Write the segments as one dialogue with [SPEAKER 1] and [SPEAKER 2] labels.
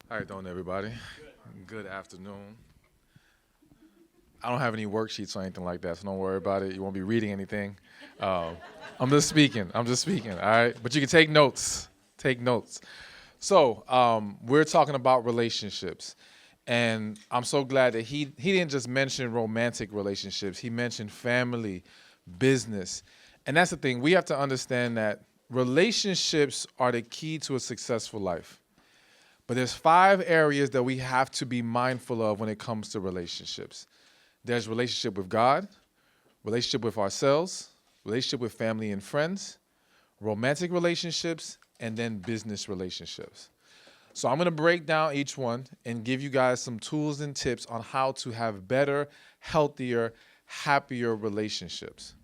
[SPEAKER 1] How you doing, everybody? Good afternoon. I don't have any worksheets or anything like that, so don't worry about it. You won't be reading anything. Um, I'm just speaking. I'm just speaking. All right, but you can take notes. Take notes. So we're talking about relationships, and I'm so glad that he didn't just mention romantic relationships. He mentioned family, business, and that's the thing. We have to understand that relationships are the key to a successful life. But there's five areas that we have to be mindful of when it comes to relationships. There's relationship with God, relationship with ourselves, relationship with family and friends, romantic relationships, and then business relationships. So I'm going to break down each one and give you guys some tools and tips on how to have better, healthier, happier relationships.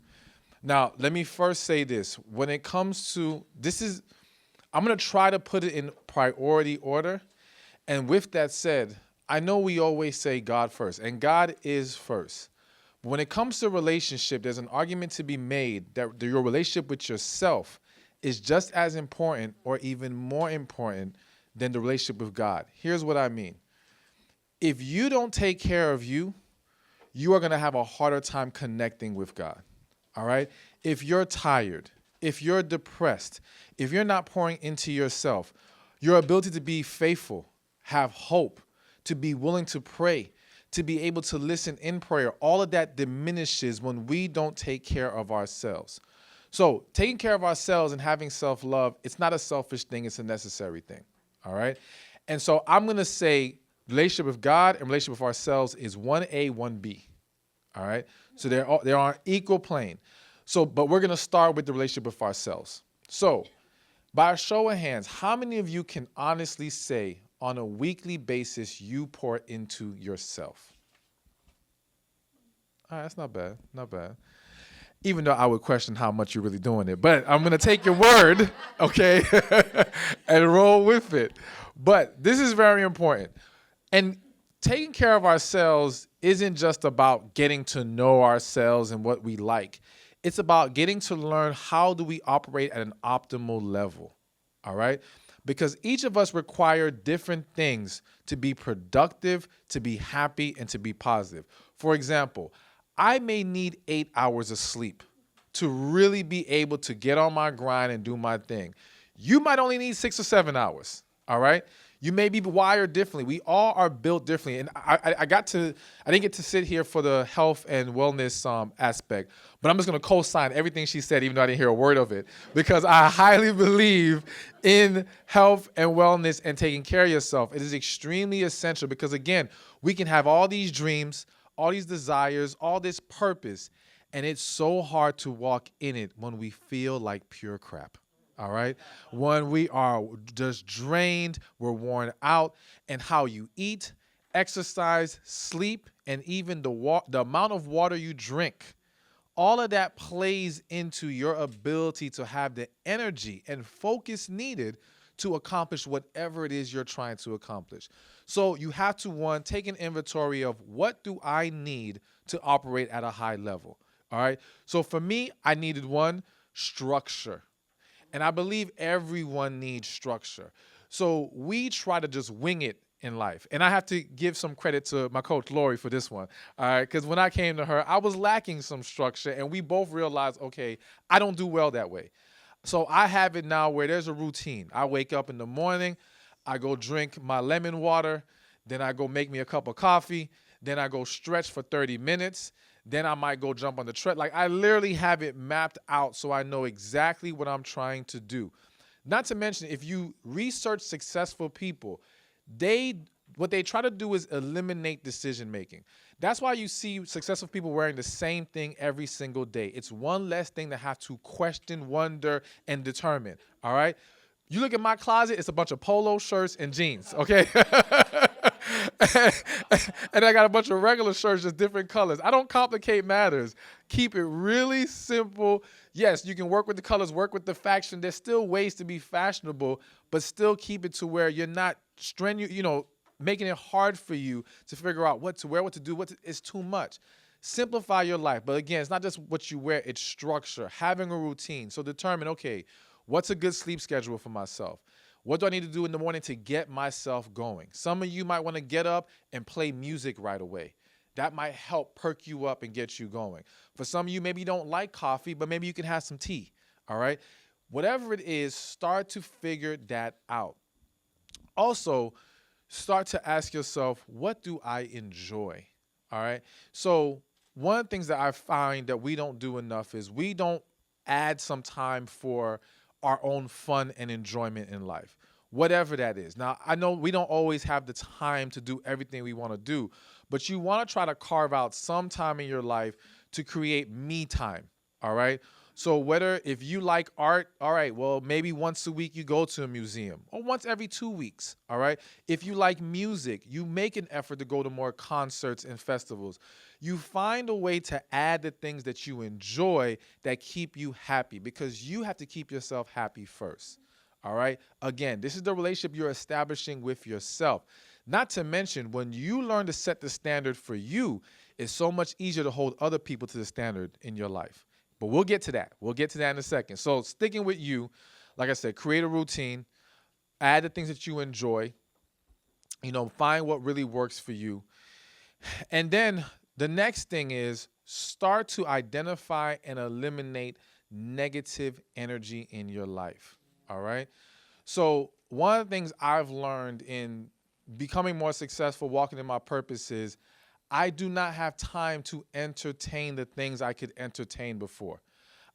[SPEAKER 1] Now, let me first say this. When it comes to I'm going to try to put it in priority order. And with that said, I know we always say God first, and God is first. But when it comes to relationship, there's an argument to be made that your relationship with yourself is just as important or even more important than the relationship with God. Here's what I mean. If you don't take care of you, you are going to have a harder time connecting with God. All right? If you're tired, if you're depressed, if you're not pouring into yourself, your ability to be faithful, have hope, to be willing to pray, to be able to listen in prayer, all of that diminishes when we don't take care of ourselves. So taking care of ourselves and having self-love, it's not a selfish thing, it's a necessary thing. All right? And so I'm going to say relationship with God and relationship with ourselves is 1A, 1B. All right? So they're on equal plane. So, but we're going to start with the relationship with ourselves. So, by a show of hands, how many of you can honestly say on a weekly basis you pour into yourself? All right, that's not bad. Not bad. Even though I would question how much you're really doing it. But I'm going to take your word, okay, and roll with it. But this is very important. And taking care of ourselves isn't just about getting to know ourselves and what we like. It's about getting to learn how do we operate at an optimal level, all right? Because each of us require different things to be productive, to be happy, and to be positive. For example, I may need 8 hours of sleep to really be able to get on my grind and do my thing. You might only need 6 or 7 hours, all right? You may be wired differently. We all are built differently. And I didn't get to sit here for the health and wellness aspect, but I'm just going to co-sign everything she said, even though I didn't hear a word of it, because I highly believe in health and wellness and taking care of yourself. It is extremely essential because, again, we can have all these dreams, all these desires, all this purpose, and it's so hard to walk in it when we feel like pure crap. All right. When we are just drained, we're worn out, and how you eat, exercise, sleep, and even the amount of water you drink, all of that plays into your ability to have the energy and focus needed to accomplish whatever it is you're trying to accomplish. So you have to, one, take an inventory of what do I need to operate at a high level. All right. So for me, I needed one, structure. And I believe everyone needs structure. So we try to just wing it in life. And I have to give some credit to my coach, Lori, for this one. All right, because when I came to her, I was lacking some structure. And we both realized, okay, I don't do well that way. So I have it now where there's a routine. I wake up in the morning, I go drink my lemon water, then I go make me a cup of coffee, then I go stretch for 30 minutes. Then I might go jump on the tread. Like I literally have it mapped out so I know exactly what I'm trying to do. Not to mention, if you research successful people, what they try to do is eliminate decision making. That's why you see successful people wearing the same thing every single day. It's one less thing to have to question, wonder, and determine. All right? You look at my closet, it's a bunch of polo shirts and jeans, okay? And I got a bunch of regular shirts, just different colors. I don't complicate matters. Keep it really simple. Yes, you can work with the colors, work with the fashion. There's still ways to be fashionable, but still keep it to where you're not making it hard for you to figure out what to wear, what to do. It's too much. Simplify your life. But again, it's not just what you wear, it's structure, having a routine. So determine, okay, what's a good sleep schedule for myself? What do I need to do in the morning to get myself going? Some of you might want to get up and play music right away. That might help perk you up and get you going. For some of you, maybe you don't like coffee, but maybe you can have some tea, all right? Whatever it is, start to figure that out. Also, start to ask yourself, what do I enjoy? All right. So one of the things that I find that we don't do enough is we don't add some time for our own fun and enjoyment in life, whatever that is. Now, I know we don't always have the time to do everything we want to do, but you want to try to carve out some time in your life to create me time. All right. So whether if you like art, all right, well, maybe once a week you go to a museum or once every 2 weeks, all right? If you like music, you make an effort to go to more concerts and festivals. You find a way to add the things that you enjoy that keep you happy because you have to keep yourself happy first, all right? Again, this is the relationship you're establishing with yourself. Not to mention, when you learn to set the standard for you, it's so much easier to hold other people to the standard in your life. But we'll get to that. We'll get to that in a second. So sticking with you, like I said, create a routine, add the things that you enjoy, find what really works for you. And then the next thing is start to identify and eliminate negative energy in your life, all right? So one of the things I've learned in becoming more successful, walking in my purpose is I do not have time to entertain the things I could entertain before.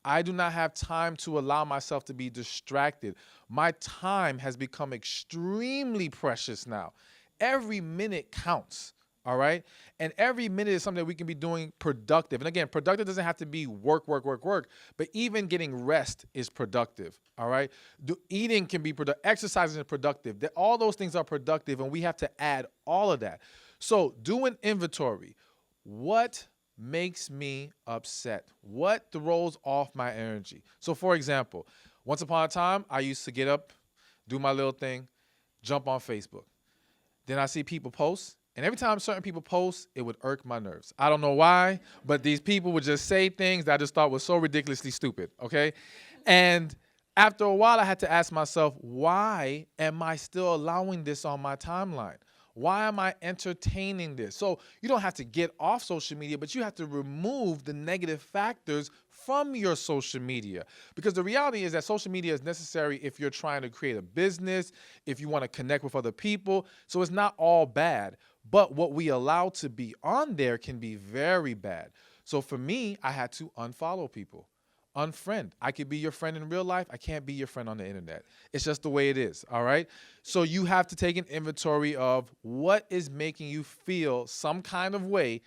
[SPEAKER 1] I do not have time to allow myself to be distracted. My time has become extremely precious now. Every minute counts, all right? And every minute is something that we can be doing productive. And again, productive doesn't have to be work, but even getting rest is productive, all right? Eating can be productive. Exercising is productive. All those things are productive, and we have to add all of that. So do an inventory. What makes me upset? What throws off my energy? So for example, once upon a time, I used to get up, do my little thing, jump on Facebook. Then I see people post, and every time certain people post, it would irk my nerves. I don't know why, but these people would just say things that I just thought was so ridiculously stupid, okay? And after a while, I had to ask myself, why am I still allowing this on my timeline? Why am I entertaining this? So you don't have to get off social media, but you have to remove the negative factors from your social media. Because the reality is that social media is necessary if you're trying to create a business, if you want to connect with other people. So it's not all bad. But what we allow to be on there can be very bad. So for me, I had to unfollow people. Unfriend. I could be your friend in real life. I can't be your friend on the internet. It's just the way it is, all right? So you have to take an inventory of what is making you feel some kind of way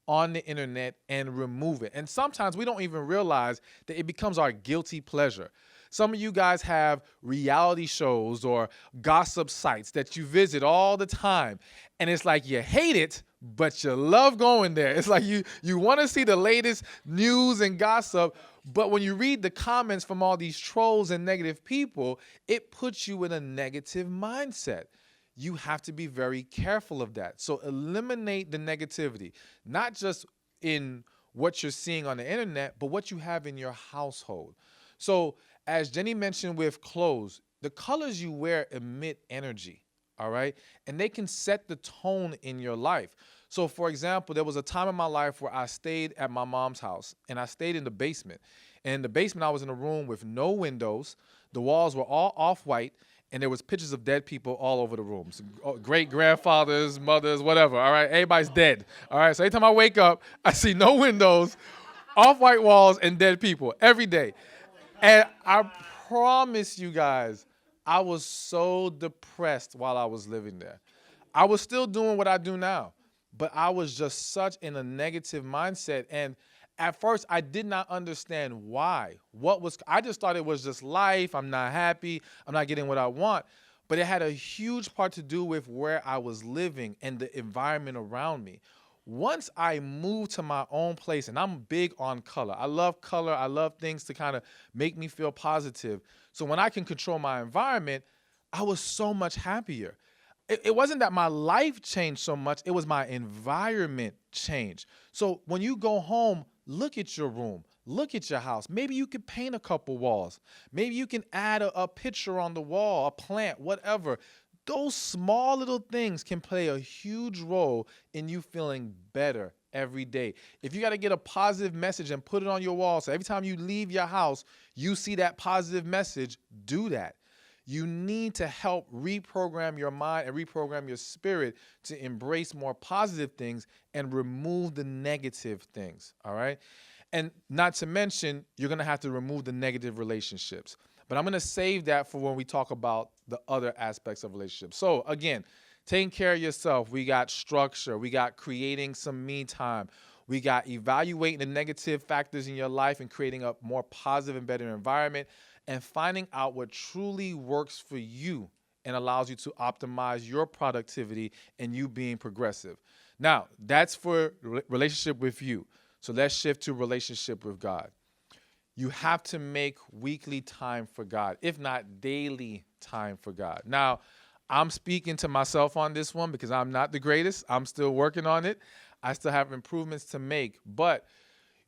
[SPEAKER 1] on the internet and remove it. And sometimes we don't even realize that it becomes our guilty pleasure. Some of you guys have reality shows or gossip sites that you visit all the time, and it's like you hate it, but you love going there. It's like you want to see the latest news and gossip, but when you read the comments from all these trolls and negative people, it puts you in a negative mindset. You have to be very careful of that. So eliminate the negativity, not just in what you're seeing on the internet, but what you have in your household. So as Jenny mentioned with clothes, the colors you wear emit energy, all right? And they can set the tone in your life. So for example, there was a time in my life where I stayed at my mom's house, and I stayed in the basement. And in the basement, I was in a room with no windows. The walls were all off-white, and there was pictures of dead people all over the rooms. Great-grandfathers, mothers, whatever, all right? Everybody's dead, all right? So every time I wake up, I see no windows, off-white walls, and dead people every day. And I promise you guys, I was so depressed while I was living there. I was still doing what I do now, but I was just such in a negative mindset. And at first, I did not understand why. I just thought it was just life. I'm not happy. I'm not getting what I want. But it had a huge part to do with where I was living and the environment around me. Once I moved to my own place, and I'm big on color. I love color. I love things to kind of make me feel positive. So when I can control my environment, I was so much happier. It wasn't that my life changed so much. It was my environment changed. So when you go home, look at your room. Look at your house. Maybe you could paint a couple walls. Maybe you can add a picture on the wall, a plant, whatever. Those small little things can play a huge role in you feeling better every day. If you got to get a positive message and put it on your wall, so every time you leave your house, you see that positive message, do that. You need to help reprogram your mind and reprogram your spirit to embrace more positive things and remove the negative things, all right? And not to mention, you're going to have to remove the negative relationships. But I'm going to save that for when we talk about the other aspects of relationships. So again, taking care of yourself, we got structure, we got creating some me time, we got evaluating the negative factors in your life and creating a more positive and better environment, and finding out what truly works for you and allows you to optimize your productivity and you being progressive. Now, that's for relationship with you. So let's shift to relationship with God. You have to make weekly time for God, if not daily time for God. Now, I'm speaking to myself on this one because I'm not the greatest. I'm still working on it. I still have improvements to make. But,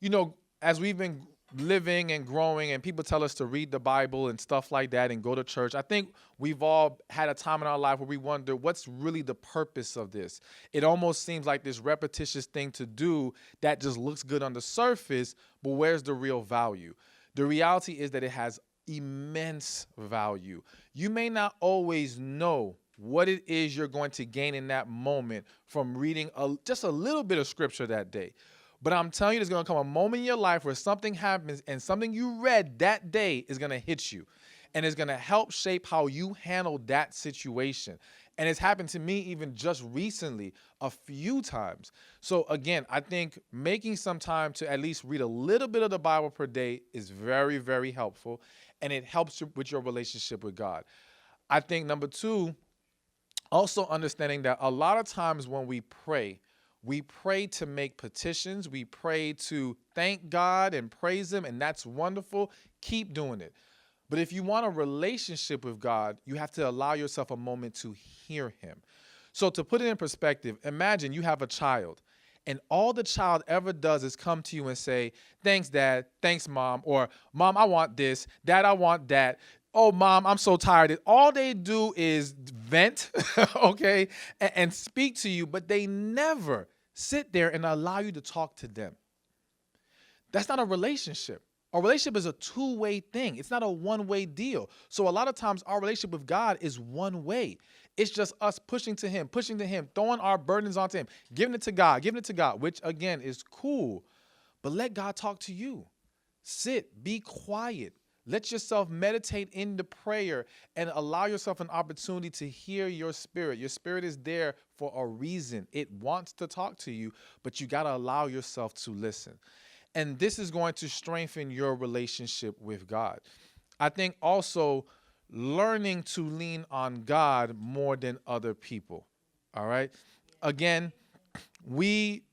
[SPEAKER 1] you know, as we've been living and growing and people tell us to read the Bible and stuff like that and go to church, I think we've all had a time in our life where we wonder, what's really the purpose of this? It almost seems like this repetitious thing to do that just looks good on the surface, but where's the real value? The reality is that it has immense value. You may not always know what it is you're going to gain in that moment from reading just a little bit of scripture that day. But I'm telling you, there's going to come a moment in your life where something happens and something you read that day is going to hit you. And it's going to help shape how you handle that situation. And it's happened to me even just recently a few times. So again, I think making some time to at least read a little bit of the Bible per day is very, very helpful. And it helps you with your relationship with God. I think number two, also understanding that a lot of times when we pray to make petitions. We pray to thank God and praise Him, and that's wonderful. Keep doing it. But if you want a relationship with God, you have to allow yourself a moment to hear Him. So to put it in perspective, imagine you have a child, and all the child ever does is come to you and say, thanks, Dad, thanks, Mom, or Mom, I want this, Dad, I want that. Oh, Mom, I'm so tired. All they do is vent, okay, and speak to you, but they never sit there and allow you to talk to them. That's not a relationship. A relationship is a two-way thing. It's not a one-way deal. So a lot of times our relationship with God is one way. It's just us pushing to Him, throwing our burdens onto Him, giving it to God, which again is cool. But let God talk to you. Sit, be quiet. Let yourself meditate in the prayer and allow yourself an opportunity to hear your spirit. Your spirit is there for a reason. It wants to talk to you, but you got to allow yourself to listen. And this is going to strengthen your relationship with God. I think also learning to lean on God more than other people. All right. Again, we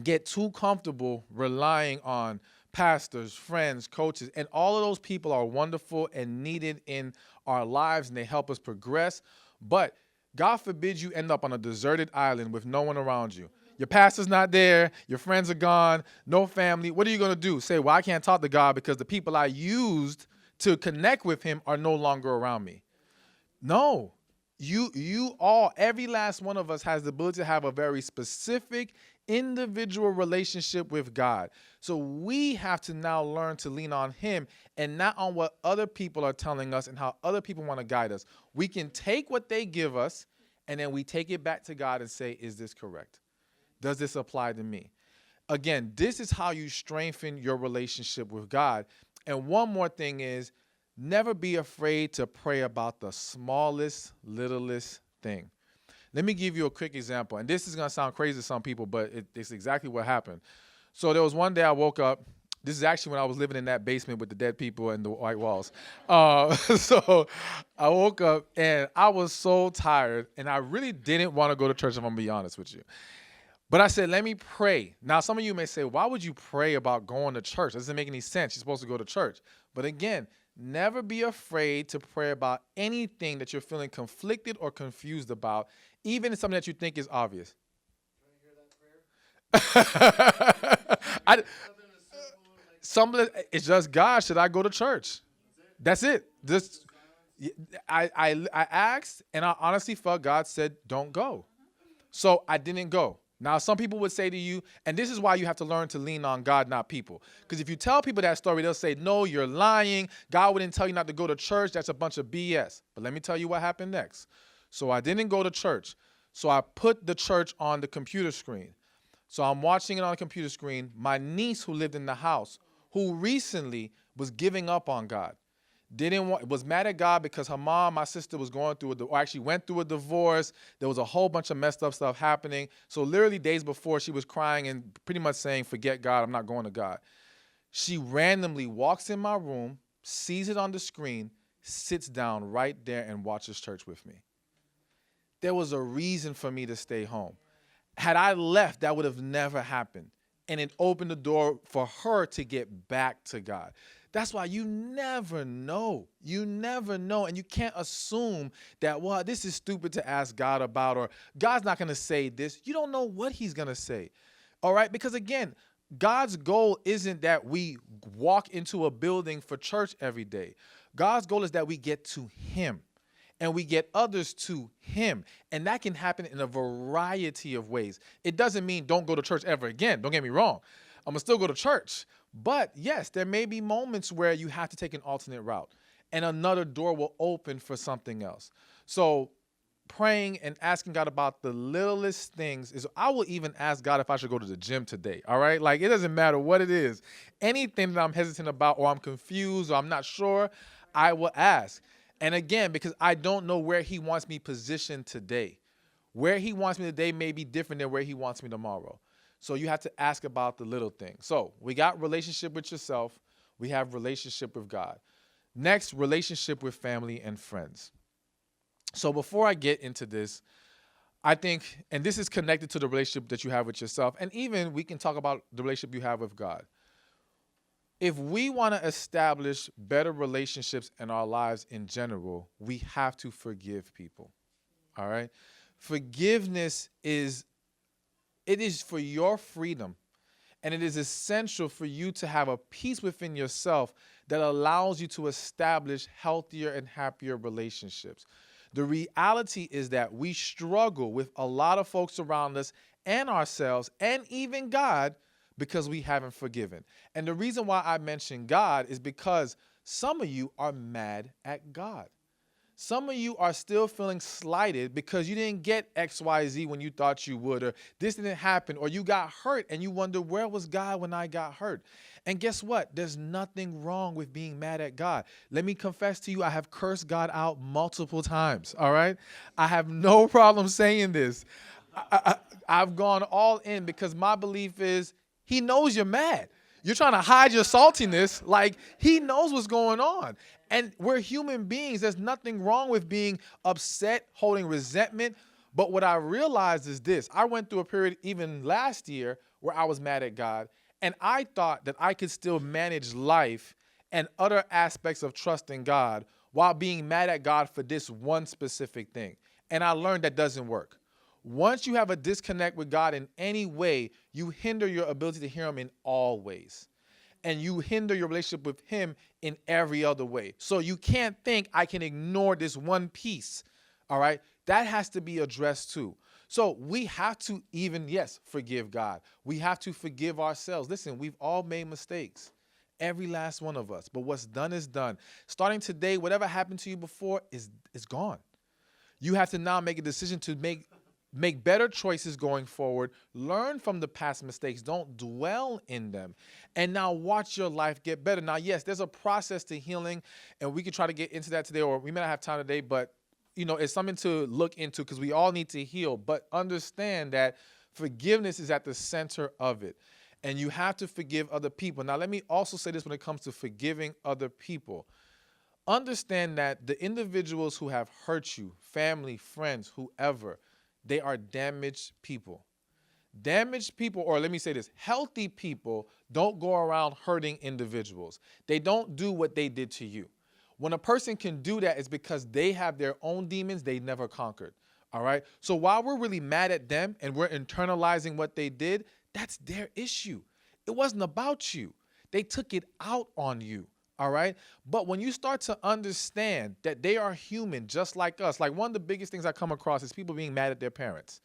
[SPEAKER 1] get too comfortable relying on pastors, friends, coaches, and all of those people are wonderful and needed in our lives, and they help us progress. But God forbid you end up on a deserted island with no one around you. Your pastor's not there. Your friends are gone. No family. What are you going to do? Say, well, I can't talk to God because the people I used to connect with Him are no longer around me. No. You all, every last one of us has the ability to have a very specific individual relationship with God. So we have to now learn to lean on Him and not on what other people are telling us and how other people want to guide us. We can take what they give us and then we take it back to God and say, is this correct? Does this apply to me? Again, this is how you strengthen your relationship with God. And one more thing is, never be afraid to pray about the smallest, littlest thing. Let me give you a quick example. And this is going to sound crazy to some people, but it's exactly what happened. So there was one day I woke up. This is actually when I was living in that basement with the dead people and the white walls. So I woke up and I was so tired. And I really didn't want to go to church, if I'm going to be honest with you. But I said, let me pray. Now, some of you may say, why would you pray about going to church? That doesn't make any sense. You're supposed to go to church. But again, never be afraid to pray about anything that you're feeling conflicted or confused about, even something that you think is obvious.
[SPEAKER 2] Can I hear that prayer?
[SPEAKER 1] It's just, God, should I go to church? That's it. Just I asked, and I honestly felt God said, don't go. So I didn't go. Now, some people would say to you, and this is why you have to learn to lean on God, not people. Because if you tell people that story, they'll say, no, you're lying. God wouldn't tell you not to go to church. That's a bunch of BS. But let me tell you what happened next. So I didn't go to church. So I put the church on the computer screen. So I'm watching it on the computer screen. My niece who lived in the house, who recently was giving up on God, was mad at God because her mom, my sister, was going through or actually went through a divorce. There was a whole bunch of messed up stuff happening. So literally days before, she was crying and pretty much saying, forget God, I'm not going to God. She randomly walks in my room, sees it on the screen, sits down right there and watches church with me. There was a reason for me to stay home. Had I left, that would have never happened. And it opened the door for her to get back to God. That's why you never know. You never know. And you can't assume that, well, this is stupid to ask God about, or God's not going to say this. You don't know what he's going to say. All right? Because again, God's goal isn't that we walk into a building for church every day. God's goal is that we get to him and we get others to him. And that can happen in a variety of ways. It doesn't mean don't go to church ever again. Don't get me wrong. I'm going to still go to church. But yes, there may be moments where you have to take an alternate route and another door will open for something else. So praying and asking God about the littlest things is, I will even ask God if I should go to the gym today. All right. Like, it doesn't matter what it is. Anything that I'm hesitant about, or I'm confused, or I'm not sure, I will ask. And again, because I don't know where he wants me positioned today. Where he wants me today may be different than where he wants me tomorrow. So you have to ask about the little things. So we got relationship with yourself. We have relationship with God. Next, relationship with family and friends. So before I get into this, I think, and this is connected to the relationship that you have with yourself, and even we can talk about the relationship you have with God. If we want to establish better relationships in our lives in general, we have to forgive people. All right? Forgiveness is for your freedom, and it is essential for you to have a peace within yourself that allows you to establish healthier and happier relationships. The reality is that we struggle with a lot of folks around us and ourselves and even God because we haven't forgiven. And the reason why I mention God is because some of you are mad at God. Some of you are still feeling slighted because you didn't get XYZ when you thought you would, or this didn't happen, or you got hurt and you wonder, where was God when I got hurt? And guess what? There's nothing wrong with being mad at God. Let me confess to you, I have cursed God out multiple times, all right? I have no problem saying this. I've gone all in because my belief is he knows you're mad. You're trying to hide your saltiness. Like, he knows what's going on. And we're human beings. There's nothing wrong with being upset, holding resentment. But what I realized is this. I went through a period even last year where I was mad at God. And I thought that I could still manage life and other aspects of trusting God while being mad at God for this one specific thing. And I learned that doesn't work. Once you have a disconnect with God in any way, you hinder your ability to hear him in all ways. And you hinder your relationship with him in every other way. So you can't think I can ignore this one piece, all right? That has to be addressed too. So we have to even, yes, forgive God. We have to forgive ourselves. Listen, we've all made mistakes. Every last one of us. But what's done is done. Starting today, whatever happened to you before is gone. You have to now make a decision to make better choices going forward. Learn from the past mistakes. Don't dwell in them. And now watch your life get better. Now, yes, there's a process to healing, and we can try to get into that today, or we may not have time today, but it's something to look into because we all need to heal. But understand that forgiveness is at the center of it. And you have to forgive other people. Now, let me also say this when it comes to forgiving other people. Understand that the individuals who have hurt you, family, friends, whoever, they are damaged people. Damaged people, or let me say this, healthy people don't go around hurting individuals. They don't do what they did to you. When a person can do that, it's because they have their own demons they never conquered. All right? So while we're really mad at them and we're internalizing what they did, that's their issue. It wasn't about you. They took it out on you. All right. But when you start to understand that they are human just like us, like one of the biggest things I come across is people being mad at their parents.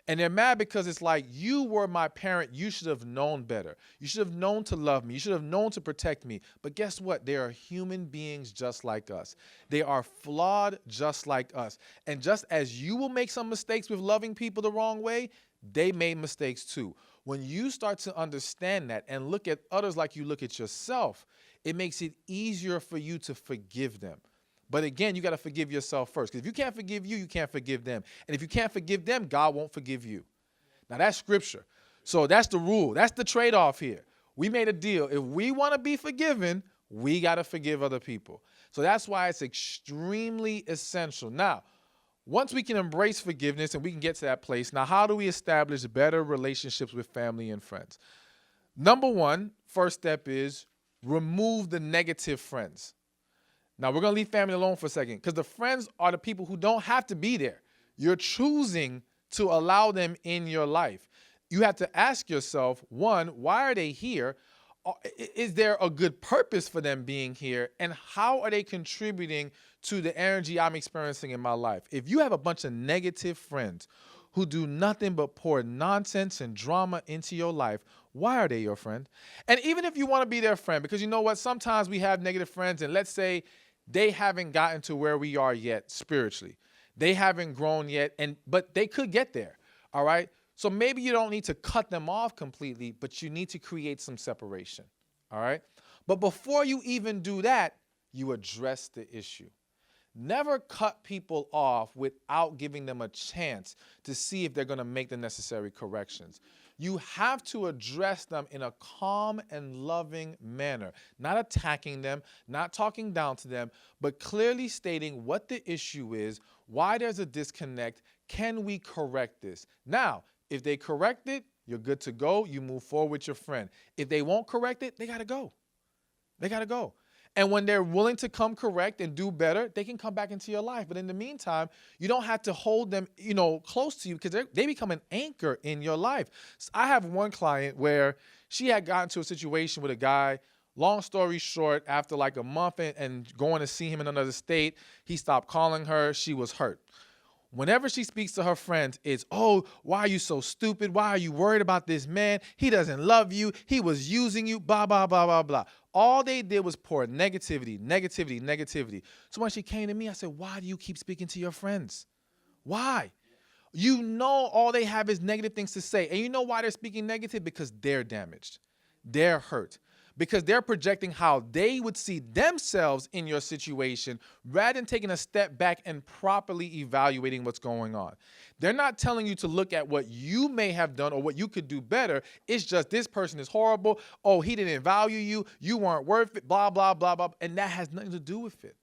[SPEAKER 1] And they're mad because it's like, you were my parent. You should have known better. You should have known to love me. You should have known to protect me. But guess what? They are human beings just like us. They are flawed just like us. And just as you will make some mistakes with loving people the wrong way, they made mistakes too. When you start to understand that and look at others like you look at yourself, it makes it easier for you to forgive them. But again, you got to forgive yourself first. Because if you can't forgive you, you can't forgive them. And if you can't forgive them, God won't forgive you. Now, that's scripture. So that's the rule. That's the trade-off here. We made a deal. If we want to be forgiven, we got to forgive other people. So that's why it's extremely essential. Now, once we can embrace forgiveness and we can get to that place, now how do we establish better relationships with family and friends? Number one, first step is remove the negative friends. Now, we're going to leave family alone for a second because the friends are the people who don't have to be there. You're choosing to allow them in your life. You have to ask yourself, one, why are they here? Is there a good purpose for them being here? And how are they contributing to the energy I'm experiencing in my life? If you have a bunch of negative friends who do nothing but pour nonsense and drama into your life, why are they your friend? And even if you want to be their friend, because you know what? Sometimes we have negative friends, and let's say they haven't gotten to where we are yet spiritually. They haven't grown yet, but they could get there, all right? So maybe you don't need to cut them off completely, but you need to create some separation, all right? But before you even do that, you address the issue. Never cut people off without giving them a chance to see if they're going to make the necessary corrections. You have to address them in a calm and loving manner, not attacking them, not talking down to them, but clearly stating what the issue is, why there's a disconnect, can we correct this? Now, if they correct it, you're good to go. You move forward with your friend. If they won't correct it, they got to go. They got to go. And when they're willing to come correct and do better, they can come back into your life. But in the meantime, you don't have to hold them, close to you because they become an anchor in your life. So I have one client where she had gotten to a situation with a guy. Long story short, after like a month and going to see him in another state, he stopped calling her. She was hurt. Whenever she speaks to her friends, it's, oh, why are you so stupid? Why are you worried about this man? He doesn't love you. He was using you, blah, blah, blah, blah, blah. All they did was pour negativity, negativity, negativity. So when she came to me, I said, why do you keep speaking to your friends? Why? You know all they have is negative things to say. And you know why they're speaking negative? Because they're damaged. They're hurt. Because they're projecting how they would see themselves in your situation rather than taking a step back and properly evaluating what's going on. They're not telling you to look at what you may have done or what you could do better. It's just this person is horrible. Oh, he didn't value you. You weren't worth it, blah, blah, blah, blah. And that has nothing to do with it.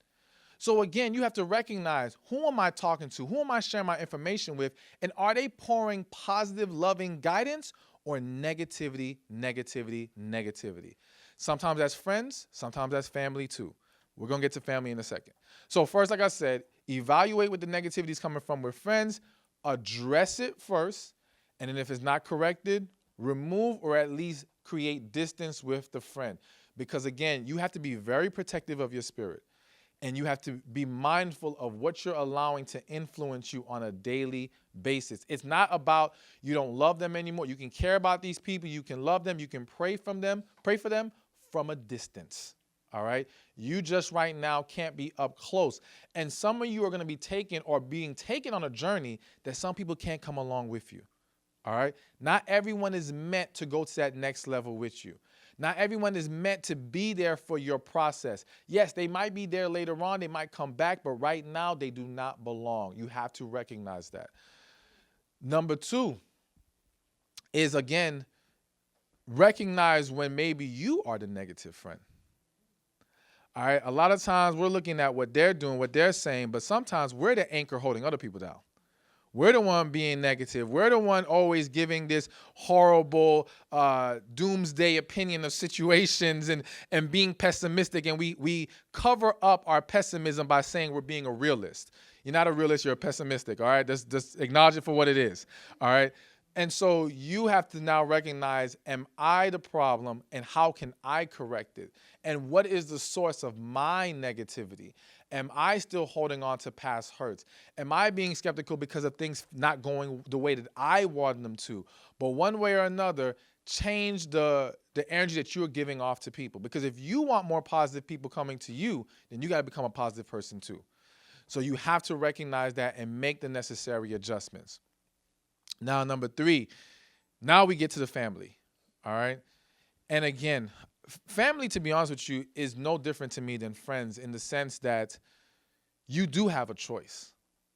[SPEAKER 1] So again, you have to recognize, who am I talking to? Who am I sharing my information with? And are they pouring positive, loving guidance or negativity, negativity, negativity? Sometimes that's friends, sometimes that's family too. We're going to get to family in a second. So first, like I said, evaluate what the negativity is coming from with friends, address it first, and then if it's not corrected, remove or at least create distance with the friend. Because again, you have to be very protective of your spirit. And you have to be mindful of what you're allowing to influence you on a daily basis. It's not about you don't love them anymore. You can care about these people. You can love them. You can pray for them from a distance. All right. You just right now can't be up close. And some of you are going to be taken or being taken on a journey that some people can't come along with you. All right. Not everyone is meant to go to that next level with you. Not everyone is meant to be there for your process. Yes, they might be there later on. They might come back, but right now they do not belong. You have to recognize that. Number two is, again, recognize when maybe you are the negative friend. All right. A lot of times we're looking at what they're doing, what they're saying, but sometimes we're the anchor holding other people down. We're the one being negative. We're the one always giving this horrible doomsday opinion of situations and being pessimistic. And we cover up our pessimism by saying we're being a realist. You're not a realist. You're a pessimistic. All right. Just acknowledge it for what it is. All right. And so you have to now recognize, am I the problem and how can I correct it? And what is the source of my negativity? Am I still holding on to past hurts? Am I being skeptical because of things not going the way that I want them to? But one way or another, change the energy that you're giving off to people. Because if you want more positive people coming to you, then you got to become a positive person too. So you have to recognize that and make the necessary adjustments. Now, number 3, now we get to the family, all right? And again, family, to be honest with you, is no different to me than friends in the sense that you do have a choice,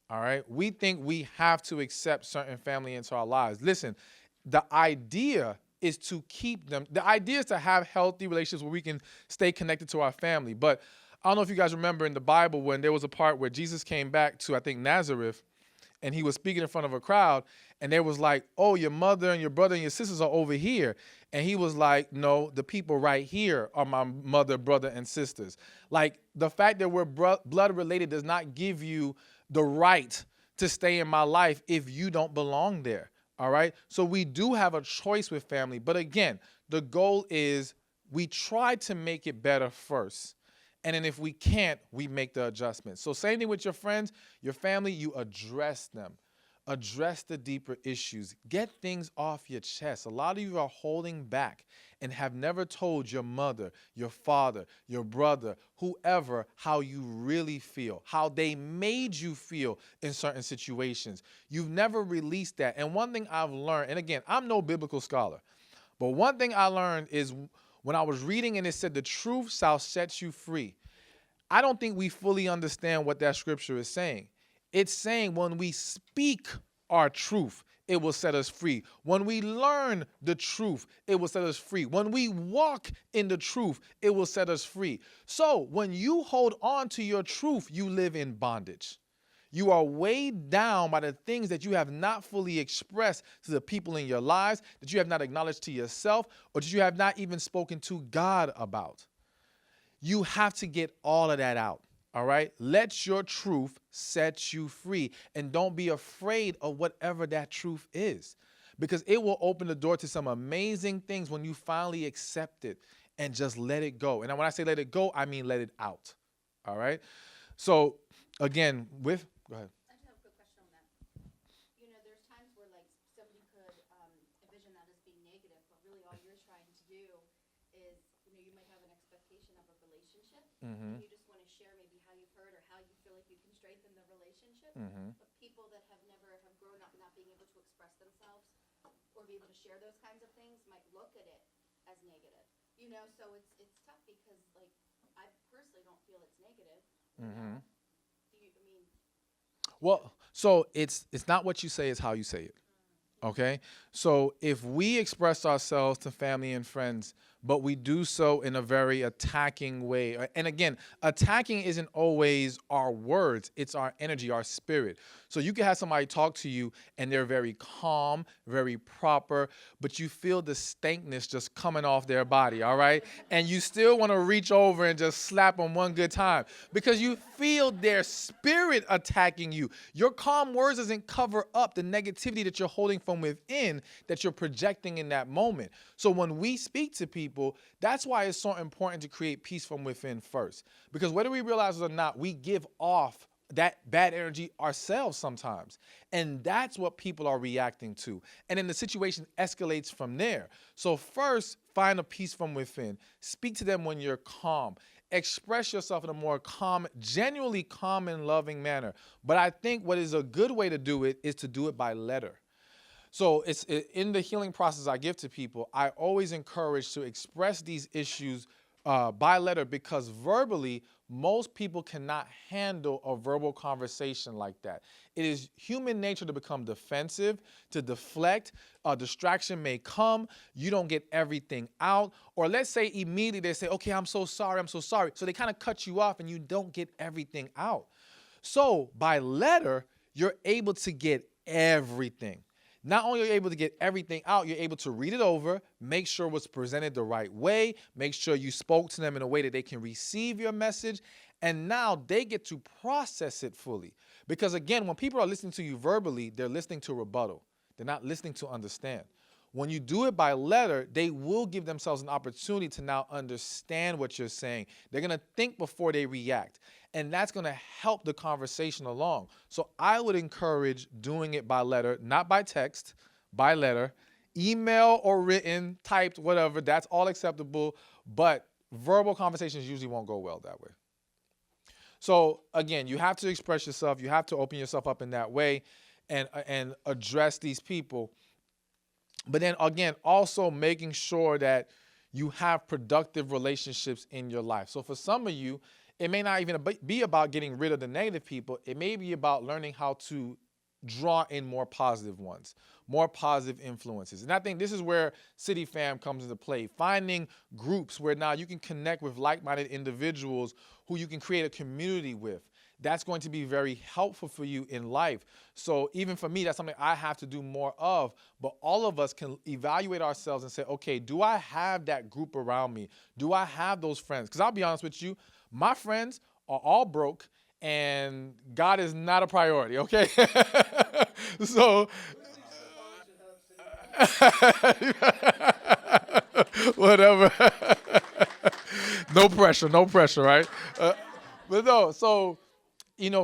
[SPEAKER 1] all right? We think we have to accept certain family into our lives. Listen, the idea is to keep them. The idea is to have healthy relationships where we can stay connected to our family. But I don't know if you guys remember in the Bible when there was a part where Jesus came back to, I think, Nazareth, and he was speaking in front of a crowd, and they was like, oh, your mother and your brother and your sisters are over here. And he was like, no, the people right here are my mother, brother, and sisters. Like, the fact that we're blood related does not give you the right to stay in my life if you don't belong there, all right? So we do have a choice with family. But again, the goal is we try to make it better first. And then if we can't, we make the adjustments. So same thing with your friends, your family, you address them. Address the deeper issues. Get things off your chest. A lot of you are holding back and have never told your mother, your father, your brother, whoever, how you really feel, how they made you feel in certain situations. You've never released that. And one thing I've learned, and again, I'm no biblical scholar, but one thing I learned is when I was reading and it said, the truth shall set you free. I don't think we fully understand what that scripture is saying. It's saying when we speak our truth, it will set us free. When we learn the truth, it will set us free. When we walk in the truth, it will set us free. So when you hold on to your truth, you live in bondage. You are weighed down by the things that you have not fully expressed to the people in your lives, that you have not acknowledged to yourself, or that you have not even spoken to God about. You have to get all of that out, all right? Let your truth set you free, and don't be afraid of whatever that truth is, because it will open the door to some amazing things when you finally accept it and just let it go. And when I say let it go, I mean let it out, all right? So, again, go ahead.
[SPEAKER 2] I just have a quick question on that. You know, there's times where like somebody could envision that as being negative, but really all you're trying to do is, you know, you might have an expectation of a relationship, and you just want to share maybe how you've heard or how you feel like you can strengthen the relationship. But people that have never have grown up not being able to express themselves or be able to share those kinds of things might look at it as negative. You know, so it's tough because like I personally don't feel it's negative.
[SPEAKER 1] Well, so it's not what you say, it's how you say it. Okay? So if we express ourselves to family and friends, but we do so in a very attacking way. And again, attacking isn't always our words, it's our energy, our spirit. So you can have somebody talk to you and they're very calm, very proper, but you feel the stankness just coming off their body, all right? And you still want to reach over and just slap them one good time because you feel their spirit attacking you. Your calm words doesn't cover up the negativity that you're holding from within that you're projecting in that moment. So when we speak to people, that's why it's so important to create peace from within first. Because whether we realize it or not, we give off that bad energy ourselves sometimes. And that's what people are reacting to. And then the situation escalates from there. So first, find a peace from within. Speak to them when you're calm. Express yourself in a more calm, genuinely calm and loving manner. But I think what is a good way to do it is to do it by letter. So it's in the healing process I give to people, I always encourage to express these issues by letter because verbally, most people cannot handle a verbal conversation like that. It is human nature to become defensive, to deflect. A distraction may come. You don't get everything out. Or let's say immediately they say, okay, I'm so sorry, I'm so sorry. So they kind of cut you off and you don't get everything out. So by letter, you're able to get everything. Not only are you able to get everything out, you're able to read it over, make sure it was presented the right way, make sure you spoke to them in a way that they can receive your message, and now they get to process it fully. Because again, when people are listening to you verbally, they're listening to rebuttal. They're not listening to understand. When you do it by letter, they will give themselves an opportunity to now understand what you're saying. They're going to think before they react. And that's going to help the conversation along. So I would encourage doing it by letter, not by text, by letter. Email or written, typed, whatever, that's all acceptable. But verbal conversations usually won't go well that way. So again, you have to express yourself. You have to open yourself up in that way and address these people. But then again, also making sure that you have productive relationships in your life. So for some of you, it may not even be about getting rid of the negative people. It may be about learning how to draw in more positive ones, more positive influences. And I think this is where CityFam comes into play, finding groups where now you can connect with like-minded individuals who you can create a community with. That's going to be very helpful for you in life. So even for me, that's something I have to do more of. But all of us can evaluate ourselves and say, okay, do I have that group around me? Do I have those friends? Because I'll be honest with you, my friends are all broke and God is not a priority, okay? So, whatever. No pressure, right? But no, so,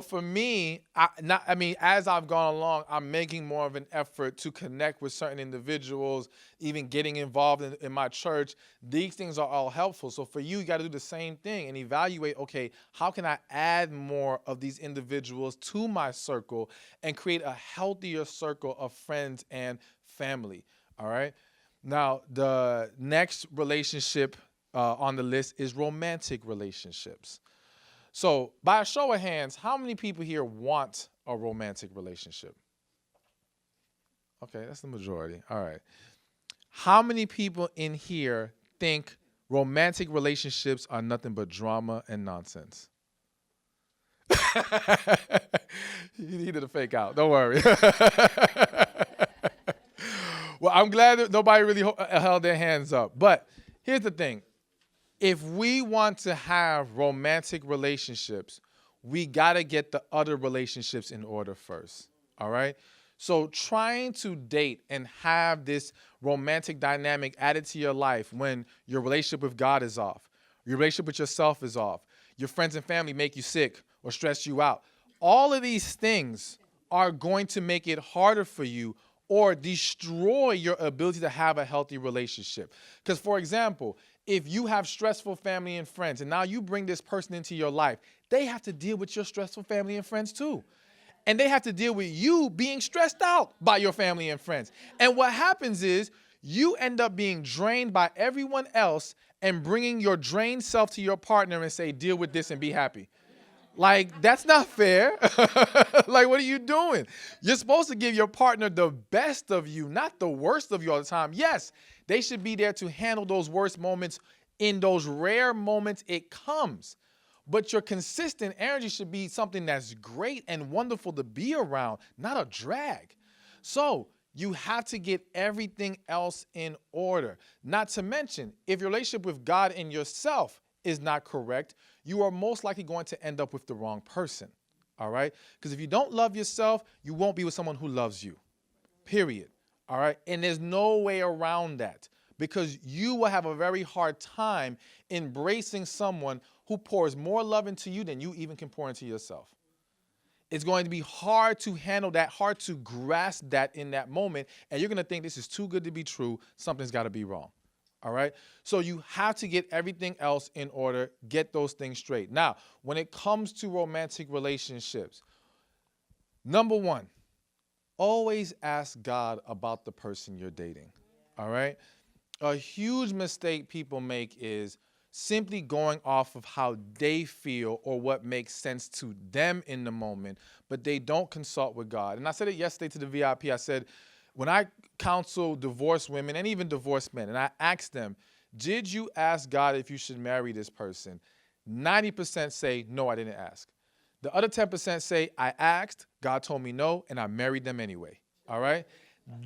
[SPEAKER 1] for me, as I've gone along, I'm making more of an effort to connect with certain individuals, even getting involved in my church. These things are all helpful. So for you, you got to do the same thing and evaluate, okay, how can I add more of these individuals to my circle and create a healthier circle of friends and family, all right? Now, the next relationship on the list is romantic relationships. So, by a show of hands, how many people here want a romantic relationship? Okay, that's the majority. All right. How many people in here think romantic relationships are nothing but drama and nonsense? You needed to fake out. Don't worry. Well, I'm glad that nobody really held their hands up. But here's the thing. If we want to have romantic relationships, we got to get the other relationships in order first, all right? So trying to date and have this romantic dynamic added to your life when your relationship with God is off, your relationship with yourself is off, your friends and family make you sick or stress you out, all of these things are going to make it harder for you or destroy your ability to have a healthy relationship. Because, for example, if you have stressful family and friends, and now you bring this person into your life, they have to deal with your stressful family and friends too. And they have to deal with you being stressed out by your family and friends. And what happens is you end up being drained by everyone else and bringing your drained self to your partner and say, deal with this and be happy. Like, that's not fair. Like, what are you doing? You're supposed to give your partner the best of you, not the worst of you all the time. Yes, they should be there to handle those worst moments. In those rare moments, it comes. But your consistent energy should be something that's great and wonderful to be around, not a drag. So you have to get everything else in order. Not to mention, if your relationship with God and yourself is not correct, you are most likely going to end up with the wrong person, all right? Because if you don't love yourself, you won't be with someone who loves you, period, all right? And there's no way around that because you will have a very hard time embracing someone who pours more love into you than you even can pour into yourself. It's going to be hard to handle that, hard to grasp that in that moment, and you're going to think this is too good to be true, something's got to be wrong. All right. So you have to get everything else in order, get those things straight. Now, when it comes to romantic relationships, number one, always ask God about the person you're dating. All right. A huge mistake people make is simply going off of how they feel or what makes sense to them in the moment, but they don't consult with God. And I said it yesterday to the VIP. I said, when I counsel divorced women and even divorced men, and I ask them, did you ask God if you should marry this person? 90% say, no, I didn't ask. The other 10% say, I asked, God told me no, and I married them anyway. All right?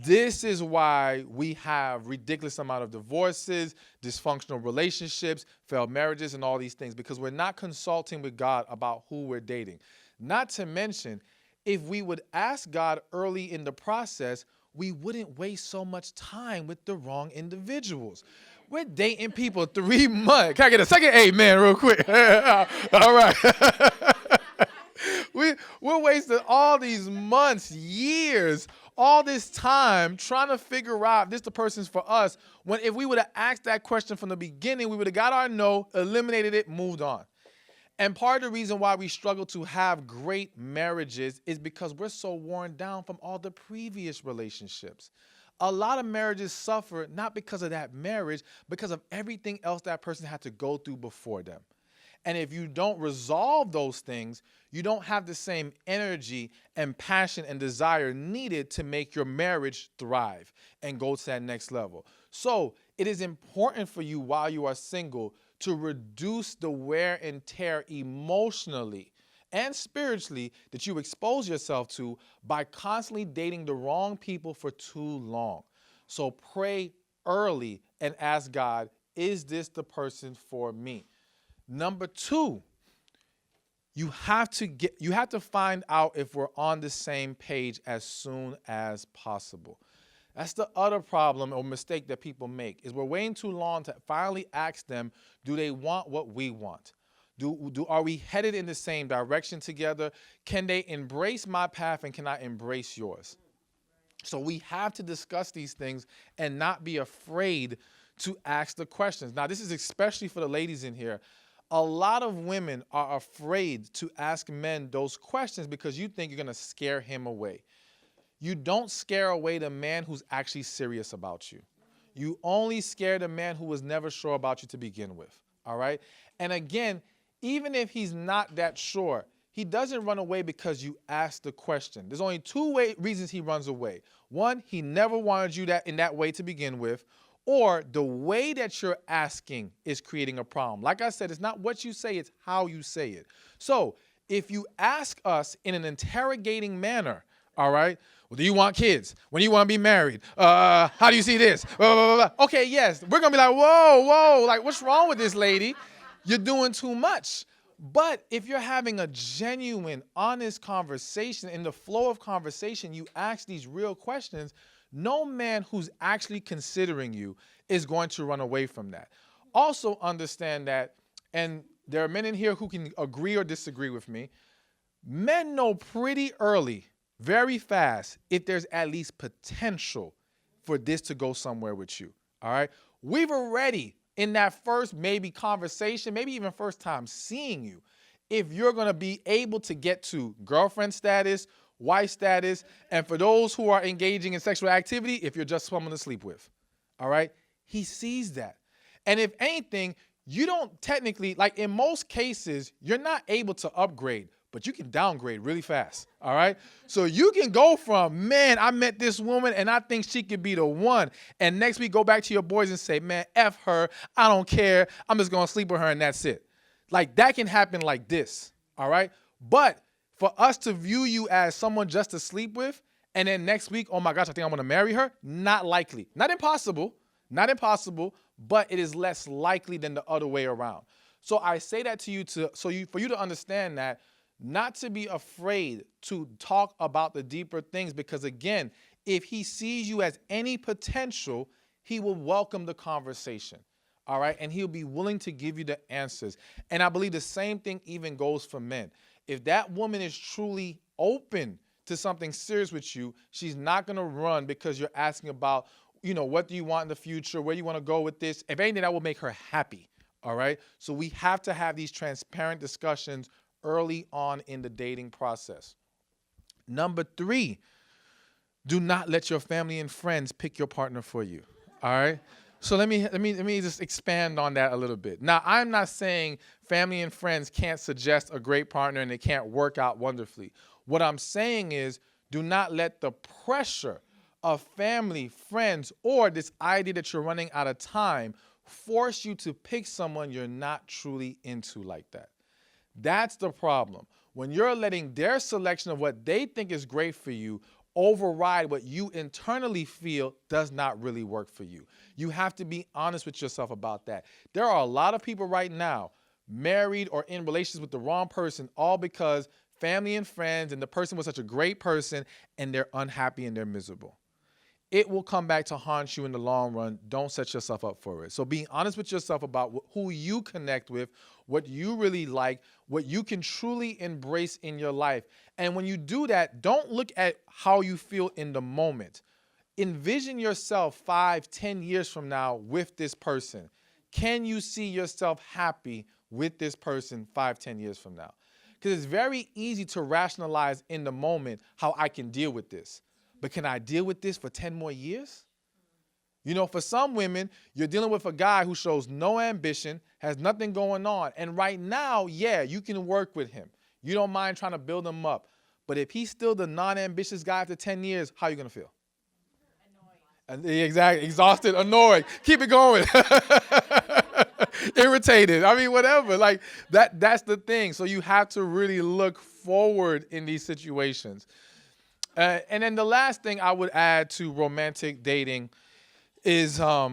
[SPEAKER 1] This is why we have ridiculous amount of divorces, dysfunctional relationships, failed marriages, and all these things, because we're not consulting with God about who we're dating. Not to mention, If we would ask God early in the process, we wouldn't waste so much time with the wrong individuals. We're dating people 3 months. Can I get a second amen real quick? All right. We're wasting all these months, years, all this time trying to figure out if this the person's for us, when if we would have asked that question from the beginning, we would have got our no, eliminated it, moved on. And part of the reason why we struggle to have great marriages is because we're so worn down from all the previous relationships. A lot of marriages suffer not because of that marriage, because of everything else that person had to go through before them. And if you don't resolve those things, you don't have the same energy and passion and desire needed to make your marriage thrive and go to that next level. So it is important for you while you are single to reduce the wear and tear emotionally and spiritually that you expose yourself to by constantly dating the wrong people for too long. So pray early and ask God, is this the person for me? Number 2, you have to find out if we're on the same page as soon as possible. That's the other problem or mistake that people make, is we're waiting too long to finally ask them, do they want what we want? Are we headed in the same direction together? Can they embrace my path and can I embrace yours? So we have to discuss these things and not be afraid to ask the questions. Now, this is especially for the ladies in here. A lot of women are afraid to ask men those questions because you think you're going to scare him away. You don't scare away the man who's actually serious about you. You only scare the man who was never sure about you to begin with, all right? And again, even if he's not that sure, he doesn't run away because you asked the question. There's only 2 reasons he runs away. One, he never wanted you in that way to begin with, or the way that you're asking is creating a problem. Like I said, it's not what you say, it's how you say it. So if you ask us in an interrogating manner, all right, well, do you want kids? When do you want to be married? How do you see this? Blah, blah, blah, blah. Okay, yes. We're going to be like, whoa, like, what's wrong with this lady? You're doing too much. But if you're having a genuine, honest conversation, in the flow of conversation, you ask these real questions, no man who's actually considering you is going to run away from that. Also understand that, and there are men in here who can agree or disagree with me, men know pretty early, very fast, if there's at least potential for this to go somewhere with you, all right? We've already, in that first maybe conversation, maybe even first time seeing you, if you're going to be able to get to girlfriend status, wife status, and for those who are engaging in sexual activity, if you're just someone to sleep with, all right? He sees that. And if anything, you don't technically, like in most cases, you're not able to upgrade, but you can downgrade really fast, all right? So you can go from, man, I met this woman and I think she could be the one. And next week go back to your boys and say, man, F her, I don't care. I'm just going to sleep with her and that's it. Like that can happen like this, all right? But for us to view you as someone just to sleep with and then next week, oh my gosh, I think I'm going to marry her, not likely. Not impossible, but it is less likely than the other way around. So I say that to you for you to understand that, not to be afraid to talk about the deeper things, because again, if he sees you as any potential, he will welcome the conversation, all right? And he'll be willing to give you the answers. And I believe the same thing even goes for men. If that woman is truly open to something serious with you, she's not going to run because you're asking about, what do you want in the future? Where do you want to go with this? If anything, that will make her happy, all right? So we have to have these transparent discussions early on in the dating process. Number 3, do not let your family and friends pick your partner for you. All right? So let me just expand on that a little bit. Now, I'm not saying family and friends can't suggest a great partner and it can't work out wonderfully. What I'm saying is, do not let the pressure of family, friends, or this idea that you're running out of time force you to pick someone you're not truly into like that. That's the problem. When you're letting their selection of what they think is great for you override what you internally feel does not really work for you. You have to be honest with yourself about that. There are a lot of people right now married or in relationships with the wrong person, all because family and friends, and the person was such a great person, and they're unhappy and they're miserable. It will come back to haunt you in the long run. Don't set yourself up for it. So being honest with yourself about who you connect with, what you really like, what you can truly embrace in your life. And when you do that, don't look at how you feel in the moment. Envision yourself 5, 10 years from now with this person. Can you see yourself happy with this person 5, 10 years from now? Because it's very easy to rationalize in the moment how I can deal with this. But can I deal with this for 10 more years? You know, for some women, you're dealing with a guy who shows no ambition, has nothing going on. And right now, yeah, you can work with him. You don't mind trying to build him up. But if he's still the non-ambitious guy after 10 years, how are you going to feel? Exactly. Exhausted, annoyed. Keep it going. Irritated. I mean, whatever. Like that's the thing. So you have to really look forward in these situations. And then the last thing I would add to romantic dating is I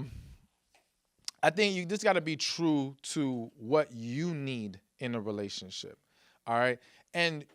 [SPEAKER 1] think you just got to be true to what you need in a relationship. All right. And